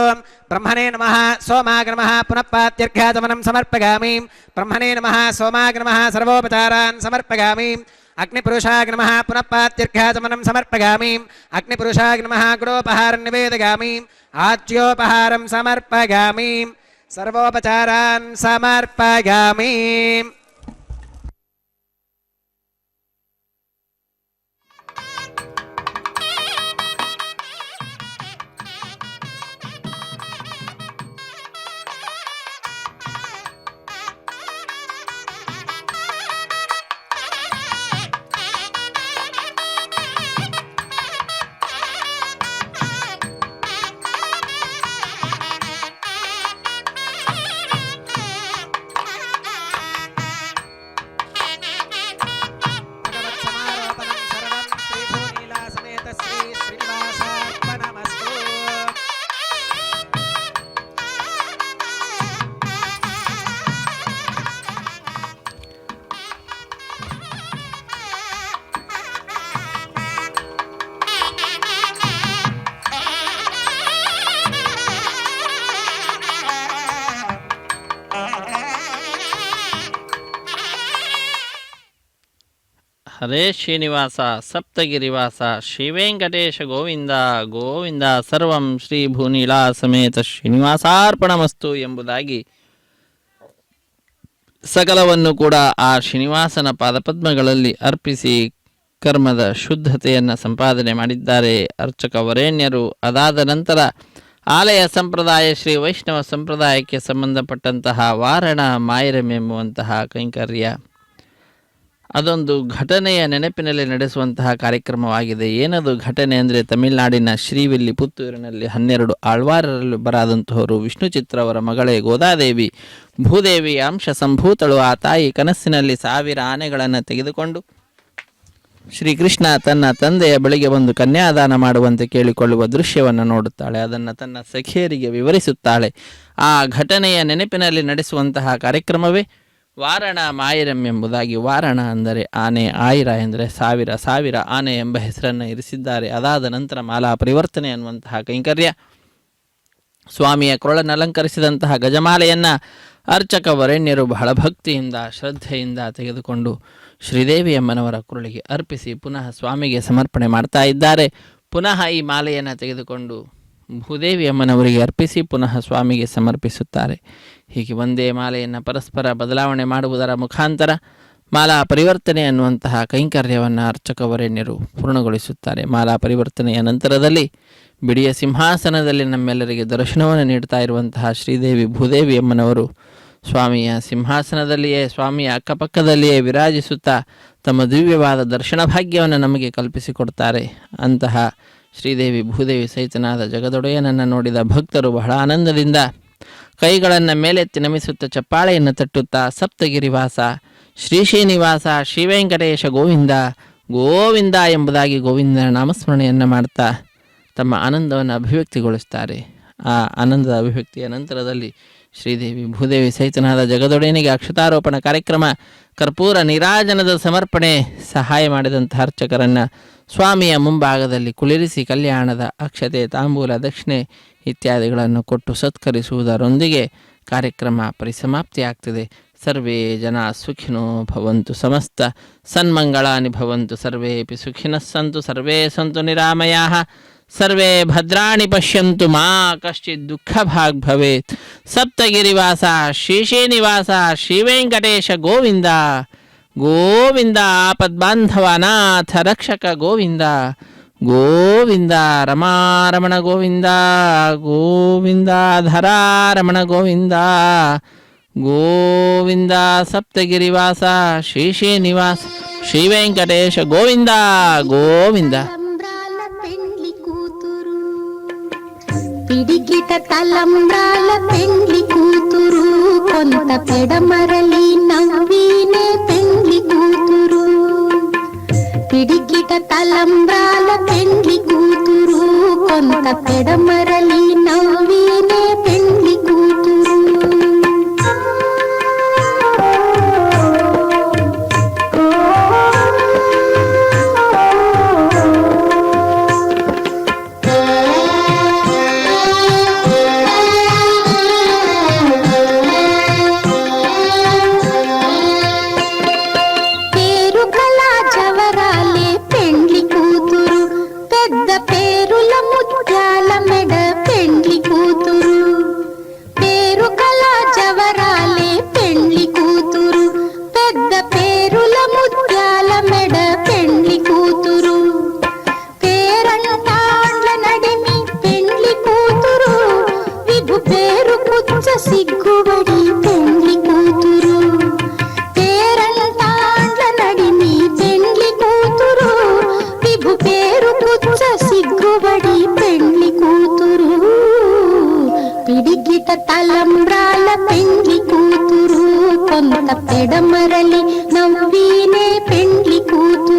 ब्रह्मणे नमः सोमाय नमः पुनः पात्यर्घ्याचमनं समर्पयामि ब्रह्मणे नमः सोमाय नमः सर्वोपचारान् समर्पयामि अग्निपुरुषाय नमः पुनः पात्यर्घ्याचमनं समर्पयामि अग्निपुरुषाय नमः गुरोपहारं निवेदयामि आज्योपहारं समर्पयामि सर्वोपचारान् समर्पयामि ಹರೇ ಶ್ರೀನಿವಾಸ ಸಪ್ತಗಿರಿವಾಸ ಶ್ರೀವೆಂಕಟೇಶ ಗೋವಿಂದ ಗೋವಿಂದ ಸರ್ವಂ ಶ್ರೀ ಭೂನೀಲಾ ಸಮೇತ ಶ್ರೀನಿವಾಸಾರ್ಪಣಮಸ್ತು ಎಂಬುದಾಗಿ ಸಕಲವನ್ನು ಕೂಡ ಆ ಶ್ರೀನಿವಾಸನ ಪಾದಪದ್ಮಗಳಲ್ಲಿ ಅರ್ಪಿಸಿ ಕರ್ಮದ ಶುದ್ಧತೆಯನ್ನು ಸಂಪಾದನೆ ಮಾಡಿದ್ದಾರೆ ಅರ್ಚಕ ವರೇಣ್ಯರು. ಅದಾದ ನಂತರ ಆಲಯ ಸಂಪ್ರದಾಯ ಶ್ರೀ ವೈಷ್ಣವ ಸಂಪ್ರದಾಯಕ್ಕೆ ಸಂಬಂಧಪಟ್ಟಂತಹ ವಾರಣ ಮಾಯರಂ ಎಂಬುವಂತಹ ಕೈಂಕರ್ಯ ಅದೊಂದು ಘಟನೆಯ ನೆನಪಿನಲ್ಲಿ ನಡೆಸುವಂತಹ ಕಾರ್ಯಕ್ರಮವಾಗಿದೆ. ಏನದು ಘಟನೆ ಅಂದರೆ ತಮಿಳುನಾಡಿನ ಶ್ರೀವಿಲ್ಲಿ ಪುತ್ತೂರಿನಲ್ಲಿ 12 ಆಳ್ವಾರರಲ್ಲಿ ಬರಾದಂತಹವರು ವಿಷ್ಣು ಚಿತ್ರವರ ಮಗಳೇ ಗೋದಾದೇವಿ ಭೂದೇವಿ ಅಂಶ ಸಂಭೂತಳು. ಆ ತಾಯಿ ಕನಸಿನಲ್ಲಿ 1000 ಆನೆಗಳನ್ನು ತೆಗೆದುಕೊಂಡು ಶ್ರೀಕೃಷ್ಣ ತನ್ನ ತಂದೆಯ ಬಳಿಗೆ ಬಂದು ಕನ್ಯಾದಾನ ಮಾಡುವಂತೆ ಕೇಳಿಕೊಳ್ಳುವ ದೃಶ್ಯವನ್ನು ನೋಡುತ್ತಾಳೆ. ಅದನ್ನು ತನ್ನ ಸಖಿಯರಿಗೆ ವಿವರಿಸುತ್ತಾಳೆ. ಆ ಘಟನೆಯ ನೆನಪಿನಲ್ಲಿ ನಡೆಸುವಂತಹ ಕಾರ್ಯಕ್ರಮವೇ ವಾರಣ ಮಾಯರಂ ಎಂಬುದಾಗಿ. ವಾರಣ ಅಂದರೆ ಆನೆ, ಆಯಿರ ಎಂದರೆ 1000 ಆನೆ ಎಂಬ ಹೆಸರನ್ನು ಇರಿಸಿದ್ದಾರೆ. ಅದಾದ ನಂತರ ಮಾಲಾ ಪರಿವರ್ತನೆ ಅನ್ನುವಂತಹ ಕೈಂಕರ್ಯ, ಸ್ವಾಮಿಯ ಕೊರಳನ್ನು ಅಲಂಕರಿಸಿದಂತಹ ಗಜಮಾಲೆಯನ್ನು ಅರ್ಚಕ ವರೇಣ್ಯರು ಬಹಳ ಭಕ್ತಿಯಿಂದ ಶ್ರದ್ಧೆಯಿಂದ ತೆಗೆದುಕೊಂಡು ಶ್ರೀದೇವಿ ಅಮ್ಮನವರ ಕುರುಳಿಗೆ ಅರ್ಪಿಸಿ ಪುನಃ ಸ್ವಾಮಿಗೆ ಸಮರ್ಪಣೆ ಮಾಡ್ತಾ ಇದ್ದಾರೆ. ಪುನಃ ಈ ಮಾಲೆಯನ್ನು ತೆಗೆದುಕೊಂಡು ಭೂದೇವಿ ಅಮ್ಮನವರಿಗೆ ಅರ್ಪಿಸಿ ಪುನಃ ಸ್ವಾಮಿಗೆ ಸಮರ್ಪಿಸುತ್ತಾರೆ. ಹೀಗೆ ಒಂದೇ ಮಾಲೆಯನ್ನು ಪರಸ್ಪರ ಬದಲಾವಣೆ ಮಾಡುವುದರ ಮುಖಾಂತರ ಮಾಲಾ ಪರಿವರ್ತನೆ ಅನ್ನುವಂತಹ ಕೈಂಕರ್ಯವನ್ನು ಅರ್ಚಕ ವರೇಣ್ಯರು ಪೂರ್ಣಗೊಳಿಸುತ್ತಾರೆ. ಮಾಲಾ ಪರಿವರ್ತನೆಯ ನಂತರದಲ್ಲಿ ಬಿಡಿಯ ಸಿಂಹಾಸನದಲ್ಲಿ ನಮ್ಮೆಲ್ಲರಿಗೆ ದರ್ಶನವನ್ನು ನೀಡ್ತಾ ಇರುವಂತಹ ಶ್ರೀದೇವಿ ಭೂದೇವಿ ಅಮ್ಮನವರು ಸ್ವಾಮಿಯ ಸಿಂಹಾಸನದಲ್ಲಿಯೇ ಸ್ವಾಮಿಯ ಅಕ್ಕಪಕ್ಕದಲ್ಲಿಯೇ ವಿರಾಜಿಸುತ್ತಾ ತಮ್ಮ ದಿವ್ಯವಾದ ದರ್ಶನ ಭಾಗ್ಯವನ್ನು ನಮಗೆ ಕಲ್ಪಿಸಿಕೊಡ್ತಾರೆ. ಅಂತಹ ಶ್ರೀದೇವಿ ಭೂದೇವಿ ಸಹಿತನಾದ ಜಗದೊಡೆಯನನ್ನು ನೋಡಿದ ಭಕ್ತರು ಬಹಳ ಆನಂದದಿಂದ ಕೈಗಳನ್ನು ಮೇಲೆತ್ತಿ ನಮಿಸುತ್ತಾ ಚಪ್ಪಾಳೆಯನ್ನು ತಟ್ಟುತ್ತಾ ಸಪ್ತಗಿರಿವಾಸ ಶ್ರೀ ಶ್ರೀನಿವಾಸ ಶ್ರೀವೆಂಕಟೇಶ ಗೋವಿಂದ ಗೋವಿಂದ ಎಂಬುದಾಗಿ ಗೋವಿಂದನ ನಾಮಸ್ಮರಣೆಯನ್ನು ಮಾಡ್ತಾ ತಮ್ಮ ಆನಂದವನ್ನು ಅಭಿವ್ಯಕ್ತಿಗೊಳಿಸ್ತಾರೆ. ಆ ಆನಂದದ ಅಭಿವ್ಯಕ್ತಿಯ ನಂತರದಲ್ಲಿ ಶ್ರೀದೇವಿ ಭೂದೇವಿ ಸಹಿತನಾದ ಜಗದೊಡೆಯನಿಗೆ ಅಕ್ಷತಾರೋಪಣ ಕಾರ್ಯಕ್ರಮ, ಕರ್ಪೂರ ನೀರಾಜನದ ಸಮರ್ಪಣೆ ಸಹಾಯ ಮಾಡಿದಂತಹ ಅರ್ಚಕರನ್ನು ಸ್ವಾಮಿಯ ಮುಂಭಾಗದಲ್ಲಿ ಕುಳ್ಳಿರಿಸಿ ಕಲ್ಯಾಣದ ಅಕ್ಷತೆ ತಾಂಬೂಲ ದಕ್ಷಿಣೆ ಇತ್ಯಾದಿಗಳನ್ನು ಕೊಟ್ಟು ಸತ್ಕರಿಸುವುದರೊಂದಿಗೆ ಕಾರ್ಯಕ್ರಮ ಪರಿಸಮಾಪ್ತಿ ಆಗ್ತದೆ. ಸರ್ವೇ ಜನ ಸುಖಿನೋ ಭವಂತು, ಸಮಸ್ತ ಸನ್ಮಂಗಳಾನಿ ಭವಂತು, ಸರ್ವೇಪಿ ಸುಖಿನಃ ಸಂತು, ಸರ್ವೇ ಸಂತು ನಿರಾಮಯಾಃ, ಸರ್ವೇ ಭದ್ರಾಣಿ ಪಶ್ಯಂತು, ಮಾ ಕಶ್ಚಿತ್ ದುಃಖ ಭಾಗ್ ಭವೇತ್. ಸಪ್ತಗಿರಿವಾಸ ಶ್ರೀಶ್ರೀನಿವಾಸ ಶ್ರೀವೆಂಕಟೇಶ ಗೋವಿಂದ ಗೋವಿಂದ. ಆಪದ್ಬಾಂಧವನಾಥ ರಕ್ಷಕ ಗೋವಿಂದ ಗೋವಿಂದ. ರಮಾರಮಣ ಗೋವಿಂದ ಗೋವಿಂದ. ಧರಾರಮಣ ಗೋವಿಂದ ಗೋವಿಂದ. ಸಪ್ತಗಿರಿವಾಸ ಶ್ರೀಶ್ರೀನಿವಾಸ ಶ್ರೀವೆಂಕಟೇಶ ಗೋವಿಂದ ಗೋವಿಂದ. తలంబ్రాల పెండ్లి కూతురు, పిడికిట తలంబ్రాల పెండ్లి కూతురు, కొంత పెడమరలి నవ్వినే పెండ్లి కూతురు. పిడికిట తలంబ్రాల పెండ్లి కూతురు, కొంత పెడమరలి నవ్వినే పెండ్లి కూతురు. పేరు కళా జవరాలే పెండ్లి కూతురు, పెద్ద పేరుల ముత్యాల మెడ పెండ్లి కూతురు. పేరు కళా జవరాలే పెండ్లి కూతురు, పెద్ద పేరుల ముత్యాల మెడ పెండ్లి కూతురు. పేరంటాండ్ల నడిమి పెండ్లి కూతురు, విభు పేరు పుచ్చ సిగ్గుబడి పెండ్లి కూతురు. పేరంటాండ్ల నడిమి పెండ్లి కూతురు, విభు పేరు పుచ్చ సిగ్గుబడి పెండ్లి కూతురు. పిడికిట తలంబ్రాల పెండ్లి కూతురు, కొంత పెడమరలి నవ్వినే పెండ్లి కూతురు.